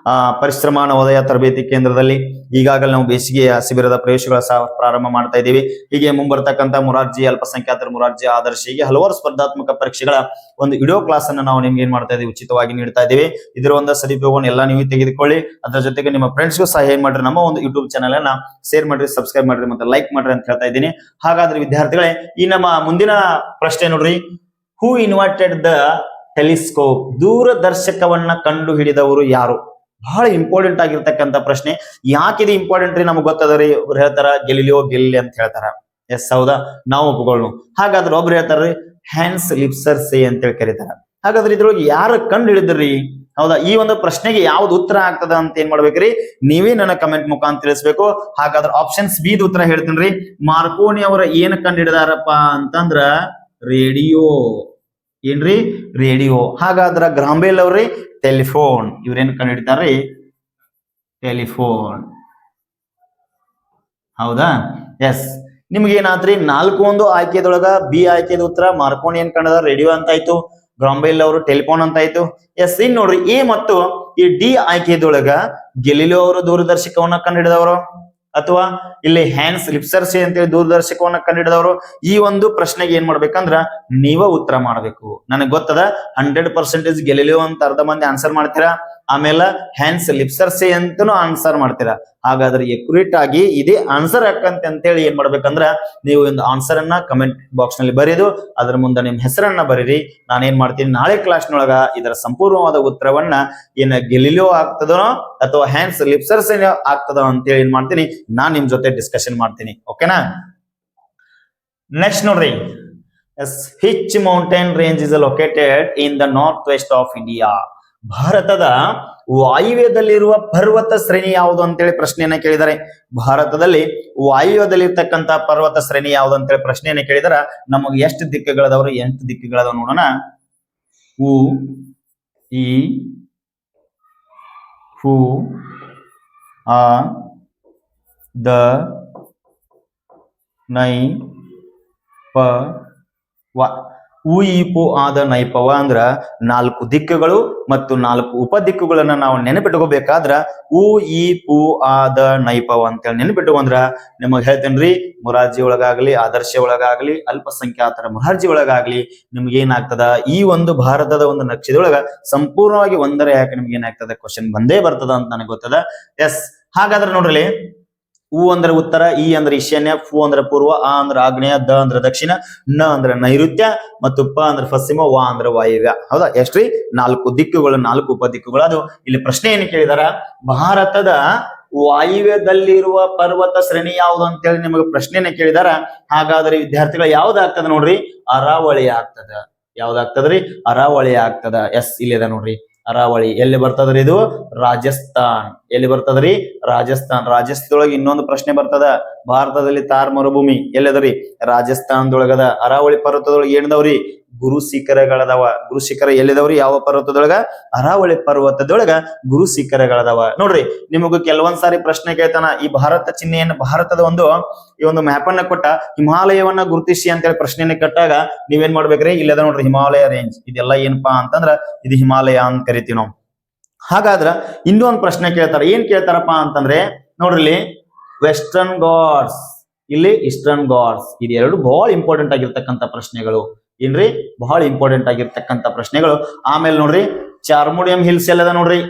ಪರಿಶ್ರಮ ನವೋದಯ ತರಬೇತಿ ಕೇಂದ್ರದಲ್ಲಿ ಈಗಾಗಲೇ ನಾವು ಬೇಸಿಗೆಯ ಶಿಬಿರದ ಪ್ರವೇಶಗಳ ಸಹ ಪ್ರಾರಂಭ ಮಾಡ್ತಾ ಇದ್ದೀವಿ. ಹೀಗೆ ಮುಂಬರ್ತಕ್ಕಂಥ ಮುರಾರ್ಜಿ ಅಲ್ಪಸಂಖ್ಯಾತರ ಮುರಾರ್ಜಿ ಆದರ್ಶ ಹೀಗೆ ಹಲವಾರು ಸ್ಪರ್ಧಾತ್ಮಕ ಪರೀಕ್ಷೆಗಳ ಒಂದು ವಿಡಿಯೋ ಕ್ಲಾಸ್ ಅನ್ನು ನಾವು ನಿಮ್ಗೆ ಏನ್ ಮಾಡ್ತಾ ಇದೀವಿ? ಉಚಿತವಾಗಿ ನೀಡ್ತಾ ಇದ್ದೀವಿ. ಇದರ ಒಂದು ಸದುಪಯೋಗವನ್ನು ಎಲ್ಲ ನೀವು ತೆಗೆದುಕೊಳ್ಳಿ. ಅದರ ಜೊತೆಗೆ ನಿಮ್ಮ ಫ್ರೆಂಡ್ಸ್ಗೂ ಸಹ ಏನ್ ಮಾಡ್ರಿ, ನಮ್ಮ ಒಂದು ಯೂಟ್ಯೂಬ್ ಚಾನಲ್ ಅನ್ನ ಶೇರ್ ಮಾಡ್ರಿ, ಸಬ್ಸ್ಕ್ರೈಬ್ ಮಾಡ್ರಿ ಮತ್ತೆ ಲೈಕ್ ಮಾಡ್ರಿ ಅಂತ ಹೇಳ್ತಾ ಇದ್ದೀನಿ. ಹಾಗಾದ್ರೆ ವಿದ್ಯಾರ್ಥಿಗಳೇ, ಈ ನಮ್ಮ ಮುಂದಿನ ಪ್ರಶ್ನೆ ನೋಡ್ರಿ, ಹೂ ಇನ್ವೆಂಟೆಡ್ ದ ಟೆಲಿಸ್ಕೋಪ್? ದೂರದರ್ಶಕವನ್ನ ಕಂಡು ಹಿಡಿದವರು ಯಾರು? ಬಹಳ ಇಂಪಾರ್ಟೆಂಟ್ ಆಗಿರ್ತಕ್ಕಂಥ ಪ್ರಶ್ನೆ. ಯಾಕಿದೆ ಇಂಪಾರ್ಟೆಂಟ್ ರೀ? ನಮ್ಗೆ ಗೊತ್ತದ ರೀ. ಅವ್ರು ಹೇಳ್ತಾರ ಗೆಲಿಲಿಯೋ ಗೆಲಿಲಿ ಅಂತ ಹೇಳ್ತಾರ. ಎಸ್ ಹೌದಾ, ನಾವು ಒಪ್ಕೊಳ್ಳೋಣ. ಹಾಗಾದ್ರೆ ಒಬ್ರು ಹೇಳ್ತಾರ್ರಿ ಹ್ಯಾನ್ಸ್ ಲಿಪ್ಸರ್ಸೆ ಅಂತೇಳಿ ಕರೀತಾರ. ಹಾಗಾದ್ರೆ ಇದ್ರೊಳಗೆ ಯಾರು ಕಂಡು ಹಿಡಿದ್ರಿ? ಹೌದಾ, ಈ ಒಂದು ಪ್ರಶ್ನೆಗೆ ಯಾವ್ದು ಉತ್ತರ ಆಗ್ತದ ಅಂತ ಏನ್ ಮಾಡ್ಬೇಕ್ರಿ, ನೀವೇ ನನ್ನ ಕಮೆಂಟ್ ಮುಖಾಂತರ ತಿಳಿಸ್ಬೇಕು. ಹಾಗಾದ್ರೆ ಆಪ್ಷನ್ಸ್ ಬಿ ಉತ್ತರ ಹೇಳ್ತೀನಿ. ಮಾರ್ಕೋನಿ ಅವರ ಏನ್ ಕಂಡು ಹಿಡಿದಾರಪ್ಪ ಅಂತಂದ್ರ ರೇಡಿಯೋ. ಏನ್ರಿ? ರೇಡಿಯೋ. ಹಾಗಾದ್ರ ಗ್ರಾಂಬೆಲ್ ಅವ್ರಿ ಟೆಲಿಫೋನ್. ಇವ್ರೇನ್ ಕಂಡು ಹಿಡಿತಾರ್ರಿ? ಟೆಲಿಫೋನ್. ಹೌದಾ, ಎಸ್. ನಿಮ್ಗೆ ಏನಾದ್ರಿ 4 ಆಯ್ಕೆದೊಳಗ ಬಿ ಆಯ್ಕೆದ ಉತ್ತರ ಮಾರ್ಕೋನಿ ಏನ್ ಕಂಡದ ರೇಡಿಯೋ ಅಂತ ಆಯ್ತು, ಗ್ರಾಂಬೆಲ್ ಅವರು ಟೆಲಿಫೋನ್ ಅಂತ ಆಯ್ತು. ಎಸ್, ಇನ್ ನೋಡ್ರಿ ಎ ಮತ್ತು ಈ ಡಿ ಆಯ್ಕೆದೊಳಗ ಗೆಲಿಲಿಯೋ ಅವರು ದೂರದರ್ಶಕವನ್ನ ಕಂಡುಹಿಡಿದವರು ಅಥವಾ ಇಲ್ಲಿ ಹ್ಯಾನ್ಸ್ ಲಿಪ್ಸರ್ಸೆ ಅಂತೇಳಿ ದೂರದರ್ಶಕವನ್ನ ಕಂಡುಹಿಡಿದವರು. ಈ ಒಂದು ಪ್ರಶ್ನೆಗೆ ಏನ್ ಮಾಡ್ಬೇಕಂದ್ರ ನೀವ ಉತ್ತರ ಮಾಡ್ಬೇಕು. ನನಗೆ ಗೊತ್ತದ 100% ಗೆಲಿಲಿಯೋ ಅಂತ ಅರ್ಧ ಮಂದಿ ಆನ್ಸರ್ ಮಾಡ್ತೀರಾ, ಆಮೇಲೆ ಹ್ಯಾನ್ಸ್ ಲಿಪ್ಸರ್ಸೆ ಅಂತಾನು ಆನ್ಸರ್ ಮಾಡ್ತೀರಾ. ಹಾಗಾದ್ರೆ ಎಕ್ಯುರೇಟ್ ಆಗಿ ಇದೇ ಆನ್ಸರ್ ಯಾಕಂತೆ ಅಂತೇಳಿ ಏನ್ ಮಾಡ್ಬೇಕಂದ್ರ ನೀವು ಒಂದು ಆನ್ಸರ್ ಅನ್ನ ಕಮೆಂಟ್ ಬಾಕ್ಸ್ ನಲ್ಲಿ ಬರೆದು ಅದ್ರ ಮುಂದೆ ನಿಮ್ ಹೆಸರನ್ನ ಬರೀರಿ. ನಾನೇನ್ ಮಾಡ್ತೀನಿ, ನಾಳೆ ಕ್ಲಾಸ್ನೊಳಗ ಇದರ ಸಂಪೂರ್ಣವಾದ ಉತ್ತರವನ್ನ ಏನ ಗೆಲಿಲಿಯೋ ಆಗ್ತದೋ ಅಥವಾ ಹ್ಯಾನ್ಸ್ ಲಿಪ್ಸರ್ಸೆ ಆಗ್ತದೋ ಅಂತೇಳಿ ಏನ್ ಮಾಡ್ತೀನಿ, ನಾನ್ ನಿಮ್ ಜೊತೆ ಡಿಸ್ಕಷನ್ ಮಾಡ್ತೀನಿ. ಓಕೆನಾ? ನೆಕ್ಸ್ಟ್ ನೋಡ್ರಿ, which mountain range is located in the north west of India? ಭಾರತದ ವಾಯುವ್ಯದಲ್ಲಿರುವ ಪರ್ವತ ಶ್ರೇಣಿ ಯಾವುದು ಅಂತೇಳಿ ಪ್ರಶ್ನೆಯನ್ನ ಕೇಳಿದರೆ, ಭಾರತದಲ್ಲಿ ವಾಯುವ್ಯದಲ್ಲಿರ್ತಕ್ಕಂಥ ಪರ್ವತ ಶ್ರೇಣಿ ಯಾವುದು ಅಂತೇಳಿ ಪ್ರಶ್ನೆಯನ್ನ ಕೇಳಿದಾರ. ನಮಗೆ ಎಷ್ಟು ದಿಕ್ಕುಗಳದವ್ರು? 8 ದಿಕ್ಕುಗಳದಾವ. ನೋಡೋಣ. ಉ ಈ ಹು ಆ ದ ನೈ ಪ ವ. ಉ ಈ ಪು ಆದ ನೈಪವ ಅಂದ್ರ 4 ದಿಕ್ಕುಗಳು ಮತ್ತು 4 ಉಪದಿಕ್ಕುಗಳನ್ನ ನಾವು ನೆನಪಿಟ್ಕೋಬೇಕಾದ್ರ ಉ ಈ ಪು ಆದ ನೈಪವ ಅಂತೇಳಿ ನೆನಪಿಟ್ಕೊಂಡ್ರ ನಿಮಗ್ ಹೇಳ್ತೇನ್ರಿ, ಮೊರಾರ್ಜಿ ಒಳಗಾಗ್ಲಿ, ಆದರ್ಶ ಒಳಗಾಗ್ಲಿ, ಅಲ್ಪಸಂಖ್ಯಾತರ ಮೊರಾರ್ಜಿ ಒಳಗಾಗ್ಲಿ ನಿಮ್ಗೆ ಏನಾಗ್ತದ, ಈ ಒಂದು ಭಾರತದ ಒಂದು ನಕ್ಷೆದೊಳಗ ಸಂಪೂರ್ಣವಾಗಿ ಒಂದರ ಯಾಕೆ ನಿಮ್ಗೆ ಏನಾಗ್ತದ ಕ್ವಶನ್ ಬಂದೇ ಬರ್ತದ ಅಂತ ನನಗೆ ಗೊತ್ತದ. ಎಸ್, ಹಾಗಾದ್ರೆ ನೋಡ್ರಿ, ಉ ಅಂದ್ರೆ ಉತ್ತರ, ಈ ಅಂದ್ರೆ ಈಶಾನ್ಯ, ಫು ಅಂದ್ರೆ ಪೂರ್ವ, ಆ ಅಂದ್ರೆ ಆಗ್ನೇಯ, ದ ಅಂದ್ರೆ ದಕ್ಷಿಣ, ನ ಅಂದ್ರೆ ನೈಋತ್ಯ ಮತ್ತು ಪ ಅಂದ್ರೆ ಪಶ್ಚಿಮ, ವ ಅಂದ್ರೆ ವಾಯುವ್ಯ. ಹೌದಾ? ಎಷ್ಟ್ರಿ? 4 ದಿಕ್ಕುಗಳು, 4 ಉಪದಿಕ್ಕುಗಳು. ಅದು ಇಲ್ಲಿ ಪ್ರಶ್ನೆ ಏನು ಕೇಳಿದಾರ, ಭಾರತದ ವಾಯುವ್ಯದಲ್ಲಿರುವ ಪರ್ವತ ಶ್ರೇಣಿ ಯಾವುದು ಅಂತೇಳಿ ನಿಮಗೆ ಪ್ರಶ್ನೆಯನ್ನ ಕೇಳಿದಾರ. ಹಾಗಾದ್ರೆ ವಿದ್ಯಾರ್ಥಿಗಳು ಯಾವ್ದಾಗ್ತದ ನೋಡ್ರಿ? ಅರಾವಳಿ ಆಗ್ತದ. ಯಾವ್ದಾಗ್ತದ್ರಿ? ಅರಾವಳಿ ಆಗ್ತದ. ಎಸ್, ಇಲ್ಲಿದೆ ನೋಡ್ರಿ ಅರಾವಳಿ. ಎಲ್ಲಿ ಬರ್ತದ್ರಿ ಇದು? ರಾಜಸ್ಥಾನ್. ಎಲ್ಲಿ ಬರ್ತದ್ರಿ? ರಾಜಸ್ಥಾನ್. ರಾಜಸ್ಥಾನದೊಳಗೆ ಇನ್ನೊಂದು ಪ್ರಶ್ನೆ ಬರ್ತದ, ಭಾರತದಲ್ಲಿ ತಾರ್ ಮರುಭೂಮಿ ಎಲ್ಲದರಿ? ರಾಜಸ್ಥಾನದೊಳಗದ. ಅರಾವಳಿ ಪರ್ವತದೊಳಗೆ ಏನದವ್ರಿ? ಗುರು ಶಿಖರಗಳದವ. ಗುರು ಶಿಖರ ಎಲ್ಲಿದವ್ರಿ? ಯಾವ ಪರ್ವತದೊಳಗ? ಅರಾವಳಿ ಪರ್ವತದೊಳಗ ಗುರು ಶಿಖರಗಳದವ. ನೋಡ್ರಿ, ನಿಮಗೂ ಕೆಲವೊಂದ್ ಸಾರಿ ಪ್ರಶ್ನೆ ಕೇಳ್ತಾನ, ಈ ಭಾರತ ಚಿಹ್ನೆಯನ್ನ, ಭಾರತದ ಈ ಒಂದು ಮ್ಯಾಪ್ ಅನ್ನ ಕೊಟ್ಟ ಹಿಮಾಲಯವನ್ನ ಗುರುತಿಸಿ ಅಂತೇಳಿ ಪ್ರಶ್ನೆಯನ್ನ ಕಟ್ಟಾಗ ನೀವೇನ್ ಮಾಡ್ಬೇಕ್ರಿ? ಇಲ್ಲದ ನೋಡ್ರಿ ಹಿಮಾಲಯ ರೇಂಜ್. ಇದೆಲ್ಲ ಏನಪ್ಪಾ ಅಂತಂದ್ರ ಇದು ಹಿಮಾಲಯ ಅಂತ ಕರಿತೀವಿ ನಾವು. ಹಾಗಾದ್ರ ಇನ್ನೊಂದು ಪ್ರಶ್ನೆ ಕೇಳ್ತಾರ. ಏನ್ ಕೇಳ್ತಾರಪ್ಪ ಅಂತಂದ್ರೆ ನೋಡ್ರಿ, ವೆಸ್ಟರ್ನ್ ಘಾಟ್ಸ್, ಇಲ್ಲಿ ಈಸ್ಟರ್ನ್ ಘಾಟ್ಸ್. ಇದೆರಡು ಬಹಳ ಇಂಪಾರ್ಟೆಂಟ್ ಆಗಿರ್ತಕ್ಕಂಥ ಪ್ರಶ್ನೆಗಳು. ಏನ್ರಿ? ಬಹಳ ಇಂಪಾರ್ಟೆಂಟ್ ಆಗಿರ್ತಕ್ಕಂಥ ಪ್ರಶ್ನೆಗಳು. ಆಮೇಲೆ ನೋಡ್ರಿ, ಚಾರ್ಮುಡಿಯಂ ಹಿಲ್ಸ್ ಎಲ್ಲದ ನೋಡ್ರಿ?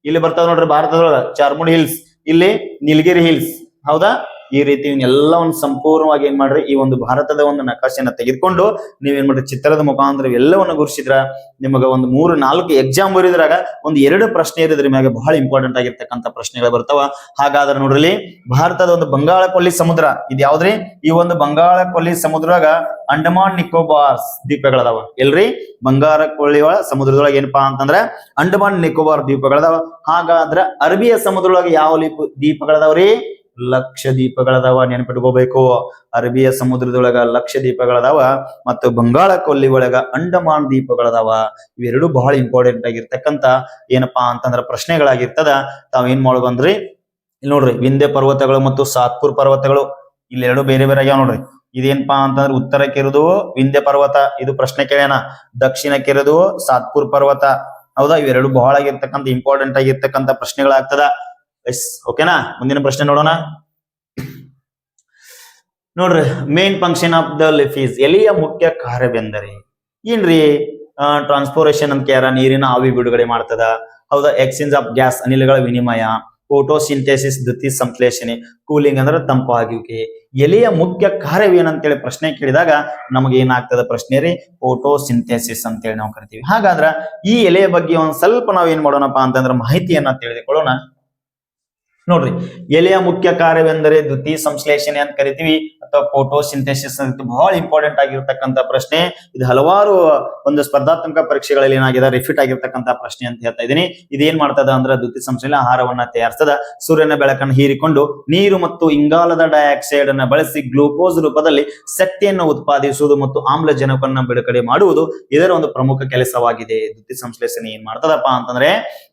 ಇಲ್ಲಿ ಬರ್ತಾವ ನೋಡ್ರಿ ಭಾರತದೊಳಗ ಚಾರ್ಮುಡಿ ಹಿಲ್ಸ್, ಇಲ್ಲಿ ನೀಲಗಿರಿ ಹಿಲ್ಸ್. ಹೌದಾ? ಈ ರೀತಿ ಎಲ್ಲವನ್ನು ಸಂಪೂರ್ಣವಾಗಿ ಏನ್ ಮಾಡ್ರಿ, ಈ ಒಂದು ಭಾರತದ ಒಂದು ನಕಾಶೆಯನ್ನ ತೆಗೆದುಕೊಂಡು ನೀವೇನ್ ಮಾಡ್ರಿ, ಚಿತ್ರದ ಮುಖಾಂತರ ಎಲ್ಲವನ್ನು ಗುರುಸಿದ್ರ ನಿಮಗ ಒಂದು 3-4 ಎಕ್ಸಾಮ್ ಬರೀದ್ರಾಗ ಒಂದು 2 ಪ್ರಶ್ನೆ ಇರಿದ್ರಿ ಮ್ಯಾಗ ಬಹಳ ಇಂಪಾರ್ಟೆಂಟ್ ಆಗಿರ್ತಕ್ಕಂಥ ಪ್ರಶ್ನೆಗಳು ಬರ್ತಾವ. ಹಾಗಾದ್ರೆ ನೋಡ್ರಿ, ಭಾರತದ ಒಂದು ಬಂಗಾಳ ಕೊಲ್ಲಿ ಸಮುದ್ರ ಇದು ಯಾವ್ದ್ರಿ? ಈ ಒಂದು ಬಂಗಾಳ ಕೊಲ್ಲಿ ಸಮುದ್ರದಾಗ ಅಂಡಮಾನ್ ನಿಕೋಬಾರ್ ದ್ವೀಪಗಳದಾವ. ಎಲ್ರಿ? ಬಂಗಾಳ ಕೊಳ್ಳಿ ಸಮುದ್ರದೊಳಗೆ ಏನಪ್ಪಾ ಅಂತಂದ್ರ ಅಂಡಮಾನ್ ನಿಕೋಬಾರ್ ದ್ವೀಪಗಳದಾವ. ಹಾಗಾದ್ರ ಅರಬಿಯ ಸಮುದ್ರದೊಳಗೆ ಯಾವ ದ್ವೀಪಗಳದಾವ್ರಿ? ಲಕ್ಷದ್ವೀಪಗಳದಾವ. ನೆನಪಿಟ್ಕೋಬೇಕು. ಅರಬಿಯ ಸಮುದ್ರದೊಳಗ ಲಕ್ಷದ್ವೀಪಗಳದಾವ ಮತ್ತು ಬಂಗಾಳ ಕೊಲ್ಲಿ ಒಳಗ ಅಂಡಮಾನ್ ದ್ವೀಪಗಳದಾವ. ಇವೆರಡು ಬಹಳ ಇಂಪಾರ್ಟೆಂಟ್ ಆಗಿರ್ತಕ್ಕಂತ ಏನಪ್ಪಾ ಅಂತಂದ್ರ ಪ್ರಶ್ನೆಗಳಾಗಿರ್ತದ. ತಾವ್ ಏನ್ ಮಾಡು ಬಂದ್ರಿ, ಇಲ್ಲಿ ನೋಡ್ರಿ, ವಿಂಧ್ಯ ಪರ್ವತಗಳು ಮತ್ತು ಸಾತ್ಪುರ್ ಪರ್ವತಗಳು ಇಲ್ಲೆರಡು ಬೇರೆ ಬೇರೆ ಆಗ್ಯಾವ ನೋಡ್ರಿ. ಇದೇನಪ್ಪಾ ಅಂತಂದ್ರೆ ಉತ್ತರಕ್ಕಿರೋದು ವಿಂಧ್ಯ ಪರ್ವತ, ಇದು ಪ್ರಶ್ನೆ ಕೇಳ್ಯಾನ. ದಕ್ಷಿಣಕ್ಕಿರೋದು ಸಾತ್ಪುರ್ ಪರ್ವತ. ಹೌದಾ? ಇವೆರಡು ಬಹಳ ಆಗಿರ್ತಕ್ಕಂಥ ಇಂಪಾರ್ಟೆಂಟ್ ಆಗಿರ್ತಕ್ಕಂಥ ಪ್ರಶ್ನೆಗಳಾಗ್ತದ. ಎಸ್, ಓಕೆನಾ? ಮುಂದಿನ ಪ್ರಶ್ನೆ ನೋಡೋಣ. ನೋಡ್ರಿ, main function of the leaf is, ಎಲೆಯ ಮುಖ್ಯ ಕಾರ್ಯವೆಂದರೆ ಏನ್ರಿ? ಟ್ರಾನ್ಸ್ಪೋರೇಷನ್ ಅಂತ ಕೇಳ, ನೀರಿನ ಆವಿ ಬಿಡುಗಡೆ ಮಾಡ್ತದ. ಹೌದಾ? ಎಕ್ಸ್ಚೇಂಜ್ ಆಫ್ ಗ್ಯಾಸ್, ಅನಿಲಗಳ ವಿನಿಮಯ. ಫೋಟೋಸಿಂಥೆಸಿಸ್, ದ್ಯುತಿ ಸಂಶ್ಲೇಷಣೆ. ಕೂಲಿಂಗ್ ಅಂದ್ರೆ ತಂಪಾಗುವಿಕೆ. ಎಲೆಯ ಮುಖ್ಯ ಕಾರ್ಯವೇನಂತೇಳಿ ಪ್ರಶ್ನೆ ಕೇಳಿದಾಗ ನಮಗೆ ಏನಾಗ್ತದ ಪ್ರಶ್ನೆ ರೀ? ಫೋಟೋಸಿಂಥೆಸಿಸ್ ಅಂತೇಳಿ ನಾವು ಕರಿತೀವಿ. ಹಾಗಾದ್ರ ಈ ಎಲೆಯ ಬಗ್ಗೆ ಒಂದ್ ಸ್ವಲ್ಪ ನಾವ್ ಏನ್ ಮಾಡೋಣಪ್ಪ ಅಂತಂದ್ರೆ ಮಾಹಿತಿಯನ್ನ ತಿಳಿದುಕೊಳ್ಳೋಣ. ನೋಡ್ರಿ, ಎಲೆಯ ಮುಖ್ಯ ಕಾರ್ಯವೆಂದರೆ ದ್ಯುತಿ ಸಂಶ್ಲೇಷಣೆ ಅಂತ ಕರಿತೀವಿ ಅಥವಾ ಫೋಟೋಸಿಂಥೆಸಿಸ್ ಅಂತ ಬಹಳ ಇಂಪಾರ್ಟೆಂಟ್ ಆಗಿರ್ತಕ್ಕಂಥ ಪ್ರಶ್ನೆ. ಇದು ಹಲವಾರು ಒಂದು ಸ್ಪರ್ಧಾತ್ಮಕ ಪರೀಕ್ಷೆಗಳಲ್ಲಿ ಏನಾಗಿದೆ ರಿಪೀಟ್ ಆಗಿರ್ತಕ್ಕಂಥ ಪ್ರಶ್ನೆ ಅಂತ ಹೇಳ್ತಾ ಇದ್ದೀನಿ. ಇದೇನ್ ಮಾಡ್ತದ ಅಂದ್ರೆ ದ್ಯುತಿ ಸಂಶ್ಲೇಷಣೆ ಆಹಾರವನ್ನ ತಯಾರಿಸ್ತದ. ಸೂರ್ಯನ ಬೆಳಕನ್ನು ಹೀರಿಕೊಂಡು ನೀರು ಮತ್ತು ಇಂಗಾಲದ ಡೈಆಕ್ಸೈಡ್ ಅನ್ನ ಬಳಸಿ ಗ್ಲೂಕೋಸ್ ರೂಪದಲ್ಲಿ ಶಕ್ತಿಯನ್ನು ಉತ್ಪಾದಿಸುವುದು ಮತ್ತು ಆಮ್ಲಜನಕವನ್ನು ಬಿಡುಗಡೆ ಮಾಡುವುದು ಇದರ ಒಂದು ಪ್ರಮುಖ ಕೆಲಸವಾಗಿದೆ. ದ್ಯುತಿ ಸಂಶ್ಲೇಷಣೆ ಏನ್ ಮಾಡ್ತದಪ್ಪ ಅಂತಂದ್ರೆ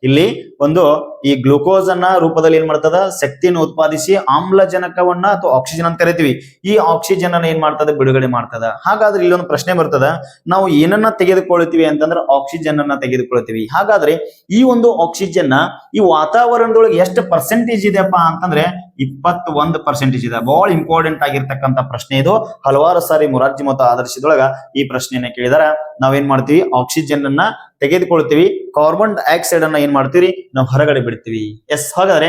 ಇಲ್ಲಿ ಒಂದು ಈ ಗ್ಲೂಕೋಸ್ ಅನ್ನ ರೂಪದಲ್ಲಿ ಏನ್ ಮಾಡ್ತದ ಶಕ್ತಿಯನ್ನು ಉತ್ಪಾದಿಸಿ ಆಮ್ಲಜನಕವನ್ನ ಅಥವಾ ಆಕ್ಸಿಜನ್ ಅಂತ ಕರಿತೀವಿ. ಈ ಆಕ್ಸಿಜನ್ ಅನ್ನ ಏನ್ ಮಾಡ್ತದೆ ಬಿಡುಗಡೆ ಮಾಡ್ತದ. ಹಾಗಾದ್ರೆ ಇಲ್ಲೊಂದು ಪ್ರಶ್ನೆ ಬರ್ತದ, ನಾವು ಏನನ್ನ ತೆಗೆದುಕೊಳ್ತೀವಿ ಅಂತಂದ್ರೆ ಆಕ್ಸಿಜನ್ ಅನ್ನ ತೆಗೆದುಕೊಳ್ತೀವಿ. ಹಾಗಾದ್ರೆ ಈ ಒಂದು ಆಕ್ಸಿಜನ್ ಈ ವಾತಾವರಣದೊಳಗೆ ಎಷ್ಟು ಪರ್ಸೆಂಟೇಜ್ ಇದೆಯಪ್ಪ ಅಂತಂದ್ರೆ 21% ಇದೆ. ಬಹಳ ಇಂಪಾರ್ಟೆಂಟ್ ಆಗಿರ್ತಕ್ಕಂಥ ಪ್ರಶ್ನೆ ಇದು. ಹಲವಾರು ಸಾರಿ ಮೊರಾರ್ಜಿ ಮತ್ತು ಆದರ್ಶದೊಳಗ ಈ ಪ್ರಶ್ನೆಯನ್ನ ಕೇಳಿದಾರ. ನಾವೇನ್ ಮಾಡ್ತೀವಿ ಆಕ್ಸಿಜನ್ ಅನ್ನ ತೆಗೆದುಕೊಳ್ತೀವಿ, ಕಾರ್ಬನ್ ಡೈಆಕ್ಸೈಡ್ ಅನ್ನ ಏನ್ ಮಾಡ್ತೀವಿ ನಾವು ಹೊರಗಡೆ ಬಿಡ್ತೀವಿ. ಎಸ್, ಹಾಗಾದ್ರೆ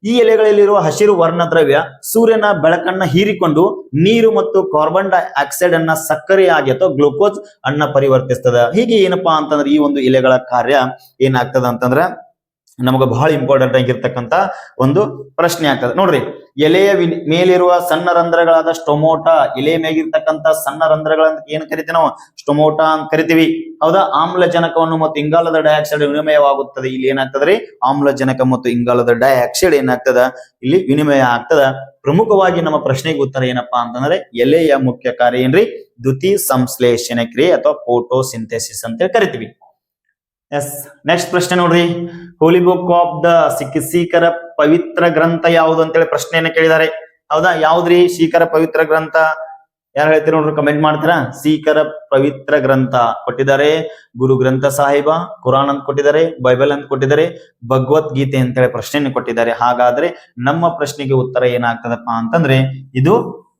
ಈ ಎಲೆಗಳಲ್ಲಿರುವ ಹಸಿರು ವರ್ಣ ದ್ರವ್ಯ ಸೂರ್ಯನ ಬೆಳಕನ್ನ ಹೀರಿಕೊಂಡು ನೀರು ಮತ್ತು ಕಾರ್ಬನ್ ಡೈಆಕ್ಸೈಡ್ ಅನ್ನ ಸಕ್ಕರೆಯಾಗಿ ಅಥವಾ ಗ್ಲೂಕೋಸ್ ಅನ್ನ ಪರಿವರ್ತಿಸ್ತದ. ಹೀಗೆ ಏನಪ್ಪಾ ಅಂತಂದ್ರೆ ಈ ಒಂದು ಎಲೆಗಳ ಕಾರ್ಯ ಏನಾಗ್ತದ ಅಂತಂದ್ರ ನಮಗೆ ಬಹಳ ಇಂಪಾರ್ಟೆಂಟ್ ಆಗಿರ್ತಕ್ಕಂಥ ಒಂದು ಪ್ರಶ್ನೆ ಆಗ್ತದೆ. ನೋಡ್ರಿ, ಎಲೆಯ ಮೇಲಿರುವ ಸಣ್ಣ ರಂಧ್ರಗಳಾದ ಸ್ಟೊಮೋಟಾ, ಎಲೆ ಮೇಗಿರ್ತಕ್ಕಂಥ ಸಣ್ಣ ರಂಧ್ರಗಳಂತ ಏನ್ ಕರಿತೀವಿ ನಾವು ಸ್ಟೊಮೋಟಾ ಅಂತ ಕರಿತೀವಿ. ಹೌದಾ, ಆಮ್ಲಜನಕವನ್ನು ಮತ್ತು ಇಂಗಾಲದ ಡೈಆಕ್ಸೈಡ್ ವಿನಿಮಯವಾಗುತ್ತದೆ. ಇಲ್ಲಿ ಏನಾಗ್ತದ್ರಿ ಆಮ್ಲಜನಕ ಮತ್ತು ಇಂಗಾಲದ ಡೈಆಕ್ಸೈಡ್ ಏನಾಗ್ತದ ಇಲ್ಲಿ ವಿನಿಮಯ ಆಗ್ತದ. ಪ್ರಮುಖವಾಗಿ ನಮ್ಮ ಪ್ರಶ್ನೆಗೆ ಉತ್ತರ ಏನಪ್ಪಾ ಅಂತಂದ್ರೆ ಎಲೆಯ ಮುಖ್ಯ ಕಾರ್ಯ ಏನ್ರಿ ದ್ಯುತಿ ಸಂಶ್ಲೇಷಣೆ ಕ್ರಿಯೆ ಅಥವಾ ಫೋಟೋಸಿಂಥೆಸಿಸ್ ಅಂತ ಕರಿತೀವಿ. ಎಸ್, ನೆಕ್ಸ್ಟ್ ಪ್ರಶ್ನೆ ನೋಡ್ರಿ, ಹೋಲಿ ಬುಕ್ ಆಫ್ ದ ಸೀಕರ ಪವಿತ್ರ ಗ್ರಂಥ ಯಾವುದು ಅಂತೇಳಿ ಪ್ರಶ್ನೆಯನ್ನ ಕೇಳಿದ್ದಾರೆ. ಹೌದಾ, ಯಾವ್ದ್ರಿ ಸೀಕರ ಪವಿತ್ರ ಗ್ರಂಥ? ಯಾರು ಹೇಳ್ತೀರಿ ನೋಡ್ರಿ, ಕಮೆಂಟ್ ಮಾಡ್ತೀರಾ. ಸೀಕರ ಪವಿತ್ರ ಗ್ರಂಥ ಕೊಟ್ಟಿದ್ದಾರೆ ಗುರು ಗ್ರಂಥ ಸಾಹಿಬ, ಕುರಾನ್ ಅಂತ ಕೊಟ್ಟಿದ್ದಾರೆ, ಬೈಬಲ್ ಅಂತ ಕೊಟ್ಟಿದ್ದಾರೆ, ಭಗವದ್ಗೀತೆ ಅಂತೇಳಿ ಪ್ರಶ್ನೆಯನ್ನು ಕೊಟ್ಟಿದ್ದಾರೆ. ಹಾಗಾದ್ರೆ ನಮ್ಮ ಪ್ರಶ್ನೆಗೆ ಉತ್ತರ ಏನಾಗ್ತದಪ್ಪ ಅಂತಂದ್ರೆ ಇದು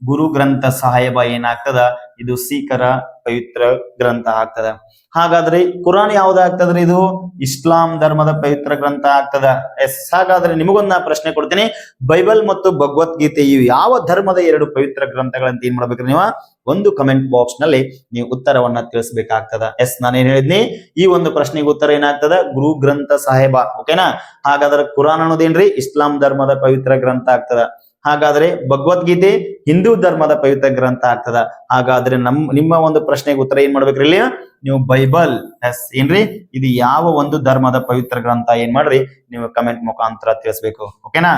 ಗುರು ಗ್ರಂಥ ಸಾಹಿಬ ಏನಾಗ್ತದ, ಇದು ಸೀಕರ ಪವಿತ್ರ ಗ್ರಂಥ ಆಗ್ತದ. ಹಾಗಾದ್ರೆ ಕುರಾನ್ ಯಾವ್ದಾಗ್ತದ್ರಿ? ಇದು ಇಸ್ಲಾಂ ಧರ್ಮದ ಪವಿತ್ರ ಗ್ರಂಥ ಆಗ್ತದ. ಎಸ್, ಹಾಗಾದ್ರೆ ನಿಮಗೊಂದು ಪ್ರಶ್ನೆ ಕೊಡ್ತೀನಿ, ಬೈಬಲ್ ಮತ್ತು ಭಗವದ್ಗೀತೆ ಇವು ಯಾವ ಧರ್ಮದ ಎರಡು ಪವಿತ್ರ ಗ್ರಂಥಗಳಂತ ಏನ್ ಮಾಡ್ಬೇಕ್ರಿ ನೀವು ಒಂದು ಕಮೆಂಟ್ ಬಾಕ್ಸ್ ನಲ್ಲಿ ನೀವು ಉತ್ತರವನ್ನ ತಿಳಿಸ್ಬೇಕಾಗ್ತದ. ಎಸ್, ನಾನೇನ್ ಹೇಳಿದ್ನಿ ಈ ಒಂದು ಪ್ರಶ್ನೆಗೆ ಉತ್ತರ ಏನಾಗ್ತದ ಗುರು ಗ್ರಂಥ ಸಾಹಿಬ. ಓಕೆನಾ? ಹಾಗಾದ್ರೆ ಕುರಾನ್ ಅನ್ನೋದೇನ್ರಿ ಇಸ್ಲಾಂ ಧರ್ಮದ ಪವಿತ್ರ ಗ್ರಂಥ ಆಗ್ತದ. ಹಾಗಾದ್ರೆ ಭಗವದ್ಗೀತೆ ಹಿಂದೂ ಧರ್ಮದ ಪವಿತ್ರ ಗ್ರಂಥ ಆಗ್ತದ. ಹಾಗಾದ್ರೆ ನಿಮ್ಮ ಒಂದು ಪ್ರಶ್ನೆಗೆ ಉತ್ತರ ಏನ್ ಮಾಡ್ಬೇಕ್ರಿ ಇಲ್ಲಿ ನೀವು ಬೈಬಲ್. ಎಸ್, ಏನ್ರಿ ಇದು ಯಾವ ಒಂದು ಧರ್ಮದ ಪವಿತ್ರ ಗ್ರಂಥ ಏನ್ ಮಾಡ್ರಿ ನೀವು ಕಮೆಂಟ್ ಮುಖಾಂತರ ತಿಳಿಸ್ಬೇಕು. ಓಕೆನಾ?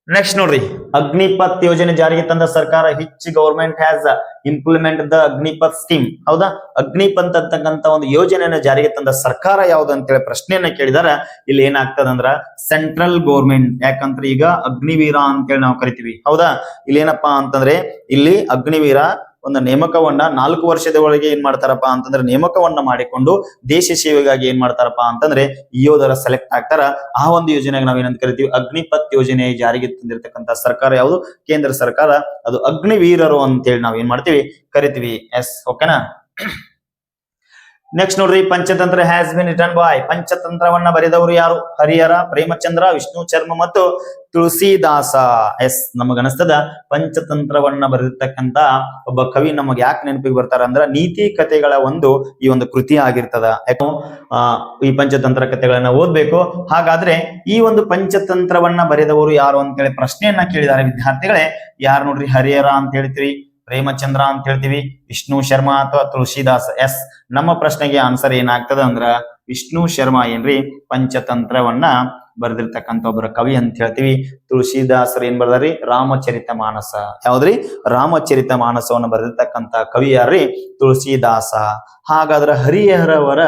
ನೆಕ್ಸ್ಟ್ ನೋಡ್ರಿ, ಅಗ್ನಿಪಥ್ ಯೋಜನೆ ಜಾರಿಗೆ ತಂದ ಸರ್ಕಾರ. Hitch government has implement the Agnipath scheme. ಹೌದಾ, ಅಗ್ನಿಪಥ್ ಅಂತಕ್ಕಂಥ ಒಂದು ಯೋಜನೆಯನ್ನು ಜಾರಿಗೆ ತಂದ ಸರ್ಕಾರ ಯಾವ್ದು ಅಂತೇಳಿ ಪ್ರಶ್ನೆಯನ್ನ ಕೇಳಿದಾರ. ಇಲ್ಲಿ ಏನಾಗ್ತದಂದ್ರ ಸೆಂಟ್ರಲ್ ಗೌರ್ಮೆಂಟ್. ಯಾಕಂದ್ರೆ ಈಗ ಅಗ್ನಿವೀರ ಅಂತೇಳಿ ನಾವು ಕರಿತೀವಿ. ಹೌದಾ, ಇಲ್ಲಿ ಏನಪ್ಪಾ ಅಂತಂದ್ರೆ ಇಲ್ಲಿ ಅಗ್ನಿವೀರ ಒಂದು ನೇಮಕವನ್ನ 4 ವರ್ಷದ ಒಳಗೆ ಏನ್ ಮಾಡ್ತಾರಪ್ಪ ಅಂತಂದ್ರೆ ನೇಮಕವನ್ನ ಮಾಡಿಕೊಂಡು ದೇಶ ಸೇವೆಗಾಗಿ ಏನ್ ಮಾಡ್ತಾರಪ್ಪ ಅಂತಂದ್ರೆ ಯೋಧರ ಸೆಲೆಕ್ಟ್ ಆಗ್ತಾರ. ಆ ಒಂದು ಯೋಜನೆಗೆ ನಾವೇನಂತ ಕರಿತೀವಿ ಅಗ್ನಿಪಥ್ ಯೋಜನೆ ಜಾರಿಗೆ ತಂದಿರತಕ್ಕಂತ ಸರ್ಕಾರ ಯಾವುದು? ಕೇಂದ್ರ ಸರ್ಕಾರ. ಅದು ಅಗ್ನಿವೀರರು ಅಂತೇಳಿ ನಾವ್ ಏನ್ ಮಾಡ್ತೀವಿ ಕರಿತೀವಿ. ಎಸ್, ಓಕೆನಾ? ನೆಕ್ಸ್ಟ್ ನೋಡ್ರಿ, Panchatantra has been written by. ಪಂಚತಂತ್ರವನ್ನ ಬರೆದವರು ಯಾರು? ಹರಿಹರ, ಪ್ರೇಮಚಂದ್ರ, ವಿಷ್ಣು ಶರ್ಮ ಮತ್ತು ತುಳಸಿದಾಸ. ಎಸ್, ನಮಗನಿಸ್ತದ ಪಂಚತಂತ್ರವನ್ನ ಬರೆದಿರ್ತಕ್ಕಂತ ಒಬ್ಬ ಕವಿ ನಮಗೆ ಯಾಕೆ ನೆನಪಿಗೆ ಬರ್ತಾರ ಅಂದ್ರ ನೀತಿ ಕಥೆಗಳ ಈ ಒಂದು ಕೃತಿ ಆಗಿರ್ತದ. ಯಾಕೋ ಈ ಪಂಚತಂತ್ರ ಕಥೆಗಳನ್ನ ಓದ್ಬೇಕು. ಹಾಗಾದ್ರೆ ಈ ಒಂದು ಪಂಚತಂತ್ರವನ್ನ ಬರೆದವರು ಯಾರು ಅಂತೇಳಿ ಪ್ರಶ್ನೆಯನ್ನ ಕೇಳಿದ್ದಾರೆ ವಿದ್ಯಾರ್ಥಿಗಳೇ. ಯಾರು ನೋಡ್ರಿ? ಹರಿಹರ ಅಂತ ಹೇಳ್ತೀವಿ, ಪ್ರೇಮಚಂದ್ರ ಅಂತ ಹೇಳ್ತೀವಿ, ವಿಷ್ಣು ಶರ್ಮಾ ಅಥವಾ ತುಳಸಿದಾಸ್. ಎಸ್, ನಮ್ಮ ಪ್ರಶ್ನೆಗೆ ಆನ್ಸರ್ ಏನಾಗ್ತದ ಅಂದ್ರ ವಿಷ್ಣು ಶರ್ಮಾ ಏನ್ರಿ ಪಂಚತಂತ್ರವನ್ನ ಬರೆದಿರ್ತಕ್ಕಂಥ ಒಬ್ಬರ ಕವಿ ಅಂತ ಹೇಳ್ತೀವಿ. ತುಳಸಿದಾಸರು ಏನ್ ಬರ್ದಾರಿ? ರಾಮಚರಿತ ಮಾನಸ. ಯಾವ್ದ್ರಿ? ರಾಮಚರಿತ ಮಾನಸವನ್ನು ಬರೆದಿರ್ತಕ್ಕಂಥ ಕವಿ ಯಾರ್ರಿ? ತುಳಸಿದಾಸ. ಹಾಗಾದ್ರೆ ಹರಿಹರ ಅವರ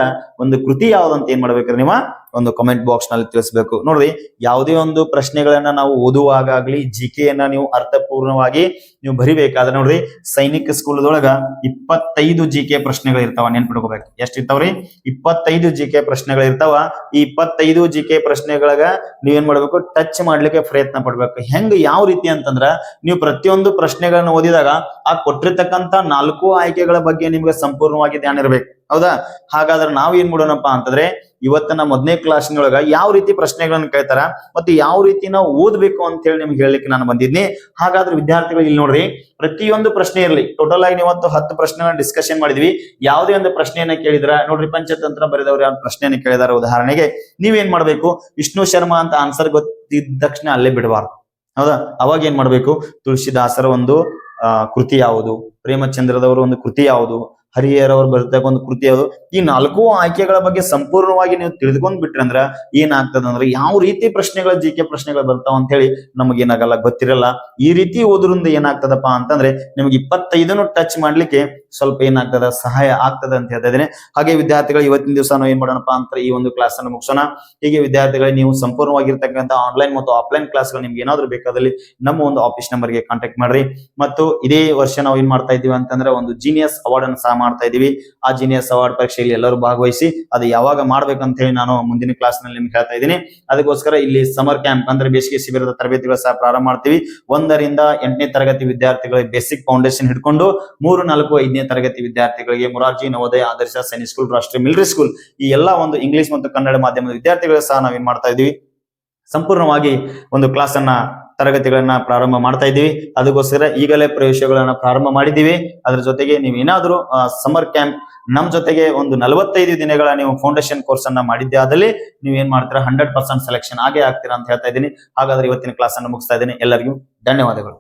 ಒಂದು ಕೃತಿ ಯಾವ್ದಂತ ಏನ್ ಮಾಡ್ಬೇಕ್ರಿ ನೀವು ಒಂದು ಕಮೆಂಟ್ ಬಾಕ್ಸ್ ನಲ್ಲಿ ತಿಳಿಸ್ಬೇಕು. ನೋಡ್ರಿ, ಯಾವುದೇ ಒಂದು ಪ್ರಶ್ನೆಗಳನ್ನ ನಾವು ಓದುವಾಗಲಿ ಜಿಕೆಯನ್ನ ನೀವು ಅರ್ಥಪೂರ್ಣವಾಗಿ ನೀವು ಬರಿಬೇಕಾದ್ರೆ ನೋಡ್ರಿ, ಸೈನಿಕ ಸ್ಕೂಲ್ದೊಳಗ 25 ಜಿಕೆ ಪ್ರಶ್ನೆಗಳು ಇರ್ತಾವ. ನೆನ್ಪಿಟ್ಕೋಬೇಕು. ಎಷ್ಟು ಇರ್ತಾವ್ರಿ? 25 ಜಿಕೆ ಪ್ರಶ್ನೆಗಳು ಇರ್ತಾವ. ಈ 25 ಜಿಕೆ ಪ್ರಶ್ನೆಗಳಾಗ ನೀವೇನ್ ಮಾಡ್ಬೇಕು? ಟಚ್ ಮಾಡ್ಲಿಕ್ಕೆ ಪ್ರಯತ್ನ ಪಡ್ಬೇಕು. ಹೆಂಗ್ ಯಾವ ರೀತಿ ಅಂತಂದ್ರ ನೀವು ಪ್ರತಿಯೊಂದು ಪ್ರಶ್ನೆಗಳನ್ನ ಓದಿದಾಗ ಆ ಕೊಟ್ಟಿರ್ತಕ್ಕಂತ 4 ಆಯ್ಕೆಗಳ ಬಗ್ಗೆ ನಿಮ್ಗೆ ಸಂಪೂರ್ಣವಾಗಿ ಧ್ಯಾನ ಇರ್ಬೇಕು. ಹೌದಾ? ಹಾಗಾದ್ರೆ ನಾವ್ ಏನ್ ಮಾಡೋಣಪ್ಪ ಅಂತಂದ್ರೆ ಇವತ್ತಿನ ಮೊದಲನೇ ಕ್ಲಾಸ್ನೊಳಗ ಯಾವ ರೀತಿ ಪ್ರಶ್ನೆಗಳನ್ನ ಕೇಳ್ತಾರ ಮತ್ತೆ ಯಾವ ರೀತಿ ನಾವು ಓದ್ಬೇಕು ಅಂತ ಹೇಳಿ ನಿಮ್ಗೆ ಹೇಳಲಿಕ್ಕೆ ನಾನು ಬಂದಿದ್ನಿ. ಹಾಗಾದ್ರೆ ವಿದ್ಯಾರ್ಥಿಗಳು ಇಲ್ಲಿ ನೋಡ್ರಿ, ಪ್ರತಿಯೊಂದು ಪ್ರಶ್ನೆ ಇರಲಿ. ಟೋಟಲ್ ಆಗಿ ಇವತ್ತು 10 ಪ್ರಶ್ನೆಗಳನ್ನ ಡಿಸ್ಕಷನ್ ಮಾಡಿದ್ವಿ. ಯಾವುದೇ ಒಂದು ಪ್ರಶ್ನೆಯನ್ನ ಕೇಳಿದ್ರ ನೋಡ್ರಿ, ಪಂಚತಂತ್ರ ಬರೆದವ್ರು ಯಾವ ಪ್ರಶ್ನೆಯನ್ನ ಕೇಳಿದಾರ ಉದಾಹರಣೆಗೆ ನೀವೇನ್ ಮಾಡ್ಬೇಕು? ವಿಷ್ಣು ಶರ್ಮಾ ಅಂತ ಆನ್ಸರ್ ಗೊತ್ತಿದ್ದ ತಕ್ಷಣ ಅಲ್ಲೇ ಬಿಡಬಾರ್ದು. ಹೌದಾ. ಅವಾಗ ಏನ್ ಮಾಡ್ಬೇಕು, ತುಳಸಿದಾಸರ ಒಂದು ಕೃತಿ ಯಾವುದು, ಪ್ರೇಮಚಂದ್ರದವರ ಒಂದು ಕೃತಿ ಯಾವುದು, ಹರಿಹರವ್ರು ಬರ್ತಕ್ಕ ಒಂದು ಕೃತಿ ಯಾವುದು, ಈ 4 ಆಯ್ಕೆಗಳ ಬಗ್ಗೆ ಸಂಪೂರ್ಣವಾಗಿ ನೀವು ತಿಳಿದುಕೊಂಡ್ ಬಿಟ್ರಿ ಅಂದ್ರ ಏನಾಗ್ತದ ಅಂದ್ರೆ ಯಾವ ರೀತಿ ಪ್ರಶ್ನೆಗಳ ಜಿಕೆ ಪ್ರಶ್ನೆಗಳು ಬರ್ತಾವ ಅಂತ ಹೇಳಿ ನಮಗೇನಾಗಲ್ಲ, ಗೊತ್ತಿರಲ್ಲ. ಈ ರೀತಿ ಓದ್ರಿಂದ ಏನಾಗ್ತದಪ್ಪ ಅಂತಂದ್ರೆ ನಿಮ್ಗೆ 25 ಟಚ್ ಮಾಡ್ಲಿಕ್ಕೆ ಸ್ವಲ್ಪ ಏನಾಗ್ತದ, ಸಹಾಯ ಆಗ್ತದ ಅಂತ ಹೇಳ್ತಾ ಇದ್ದೇನೆ. ಹಾಗೆ ವಿದ್ಯಾರ್ಥಿಗಳು ಇವತ್ತಿನ ದಿವಸ ನಾವು ಏನ್ ಮಾಡೋಣಪ್ಪ ಅಂತ ಈ ಒಂದು ಕ್ಲಾಸ್ ಅನ್ನು ಮುಗಿಸೋಣ. ಹೀಗೆ ವಿದ್ಯಾರ್ಥಿಗಳಿಗೆ ನೀವು ಸಂಪೂರ್ಣವಾಗಿರ್ತಕ್ಕಂಥ ಆನ್ಲೈನ್ ಮತ್ತು ಆಫ್ಲೈನ್ ಕ್ಲಾಸ್ಗಳು ನಿಮ್ಗೆ ಏನಾದ್ರು ಬೇಕಾದಲ್ಲಿ ನಮ್ಮ ಒಂದು ಆಫೀಸ್ ನಂಬರ್ಗೆ ಕಾಂಟ್ಯಾಕ್ಟ್ ಮಾಡ್ರಿ. ಮತ್ತು ಇದೇ ವರ್ಷ ನಾವು ಏನ್ ಮಾಡ್ತಾ ಇದೀವಿ ಅಂತಂದ್ರೆ ಒಂದು ಜೀನಿಯಸ್ ಅವಾರ್ಡ್ ಅನ್ನು ಸಹ ಮಾಡ್ತಾ ಇದೀವಿ. ಆ ಜೀನಿಯಸ್ ಅವಾರ್ಡ್ ಪರೀಕ್ಷೆಯಲ್ಲಿ ಎಲ್ಲರೂ ಭಾಗವಹಿಸಿ ಅದು ಯಾವಾಗ ಮಾಡ್ಬೇಕಂತ ಹೇಳಿ ನಾನು ಮುಂದಿನ ಕ್ಲಾಸ್ ನಲ್ಲಿ ನಿಮ್ಗೆ ಹೇಳ್ತಾ ಇದ್ದೀನಿ. ಅದಕ್ಕೋಸ್ಕರ ಇಲ್ಲಿ ಸಮರ್ ಕ್ಯಾಂಪ್ ಅಂದ್ರೆ ಬೇಸಿಗೆ ಶಿಬಿರದ ತರಬೇತಿಗಳು ಸಹ ಪ್ರಾರಂಭ ಮಾಡ್ತೀವಿ. 1 ರಿಂದ 8ನೇ ತರಗತಿ ವಿದ್ಯಾರ್ಥಿಗಳಿಗೆ ಬೇಸಿಕ್ ಫೌಂಡೇಶನ್ ಹಿಡ್ಕೊಂಡು 3, 4, 5ನೇ ತರಗತಿ ವಿದ್ಯಾರ್ಥಿಗಳಿಗೆ ಮುರಾರ್ಜಿ ನವೋದಯ ಆದರ್ಶ ಸೈನಿಕ್ ಸ್ಕೂಲ್ ರಾಷ್ಟ್ರೀಯ ಮಿಲಿಟರಿ ಸ್ಕೂಲ್ ಈ ಎಲ್ಲಾ ಒಂದು ಇಂಗ್ಲಿಷ್ ಮತ್ತು ಕನ್ನಡ ಮಾಧ್ಯಮದ ವಿದ್ಯಾರ್ಥಿಗಳು ಸಹ ನಾವೇನ್ ಮಾಡ್ತಾ ಇದೀವಿ, ಸಂಪೂರ್ಣವಾಗಿ ಒಂದು ಕ್ಲಾಸ್ ಅನ್ನ ತರಗತಿಗಳನ್ನ ಪ್ರಾರಂಭ ಮಾಡ್ತಾ ಇದ್ದೀವಿ. ಅದಕ್ಕೋಸ್ಕರ ಈಗಲೇ ಪ್ರವೇಶಗಳನ್ನ ಪ್ರಾರಂಭ ಮಾಡಿದ್ದೀವಿ. ಅದ್ರ ಜೊತೆಗೆ ನೀವು ಏನಾದ್ರೂ ಸಮರ್ ಕ್ಯಾಂಪ್ ನಮ್ ಜೊತೆಗೆ ಒಂದು 45 ದಿನಗಳ ನೀವು ಫೌಂಡೇಶನ್ ಕೋರ್ಸ್ ಅನ್ನ ಮಾಡಿದ್ದೆ ಆದಲ್ಲಿ ನೀವು ಏನ್ ಮಾಡ್ತೀರಾ, 100% ಸೆಲೆಕ್ಷನ್ ಆಗೇ ಆಗ್ತೀರಾ ಅಂತ ಹೇಳ್ತಾ ಇದ್ದೀನಿ. ಹಾಗಾದ್ರೆ ಇವತ್ತಿನ ಕ್ಲಾಸ್ ಅನ್ನು ಮುಗಿಸ್ತಾ ಇದ್ದೀನಿ. ಎಲ್ಲರಿಗೂ ಧನ್ಯವಾದಗಳು.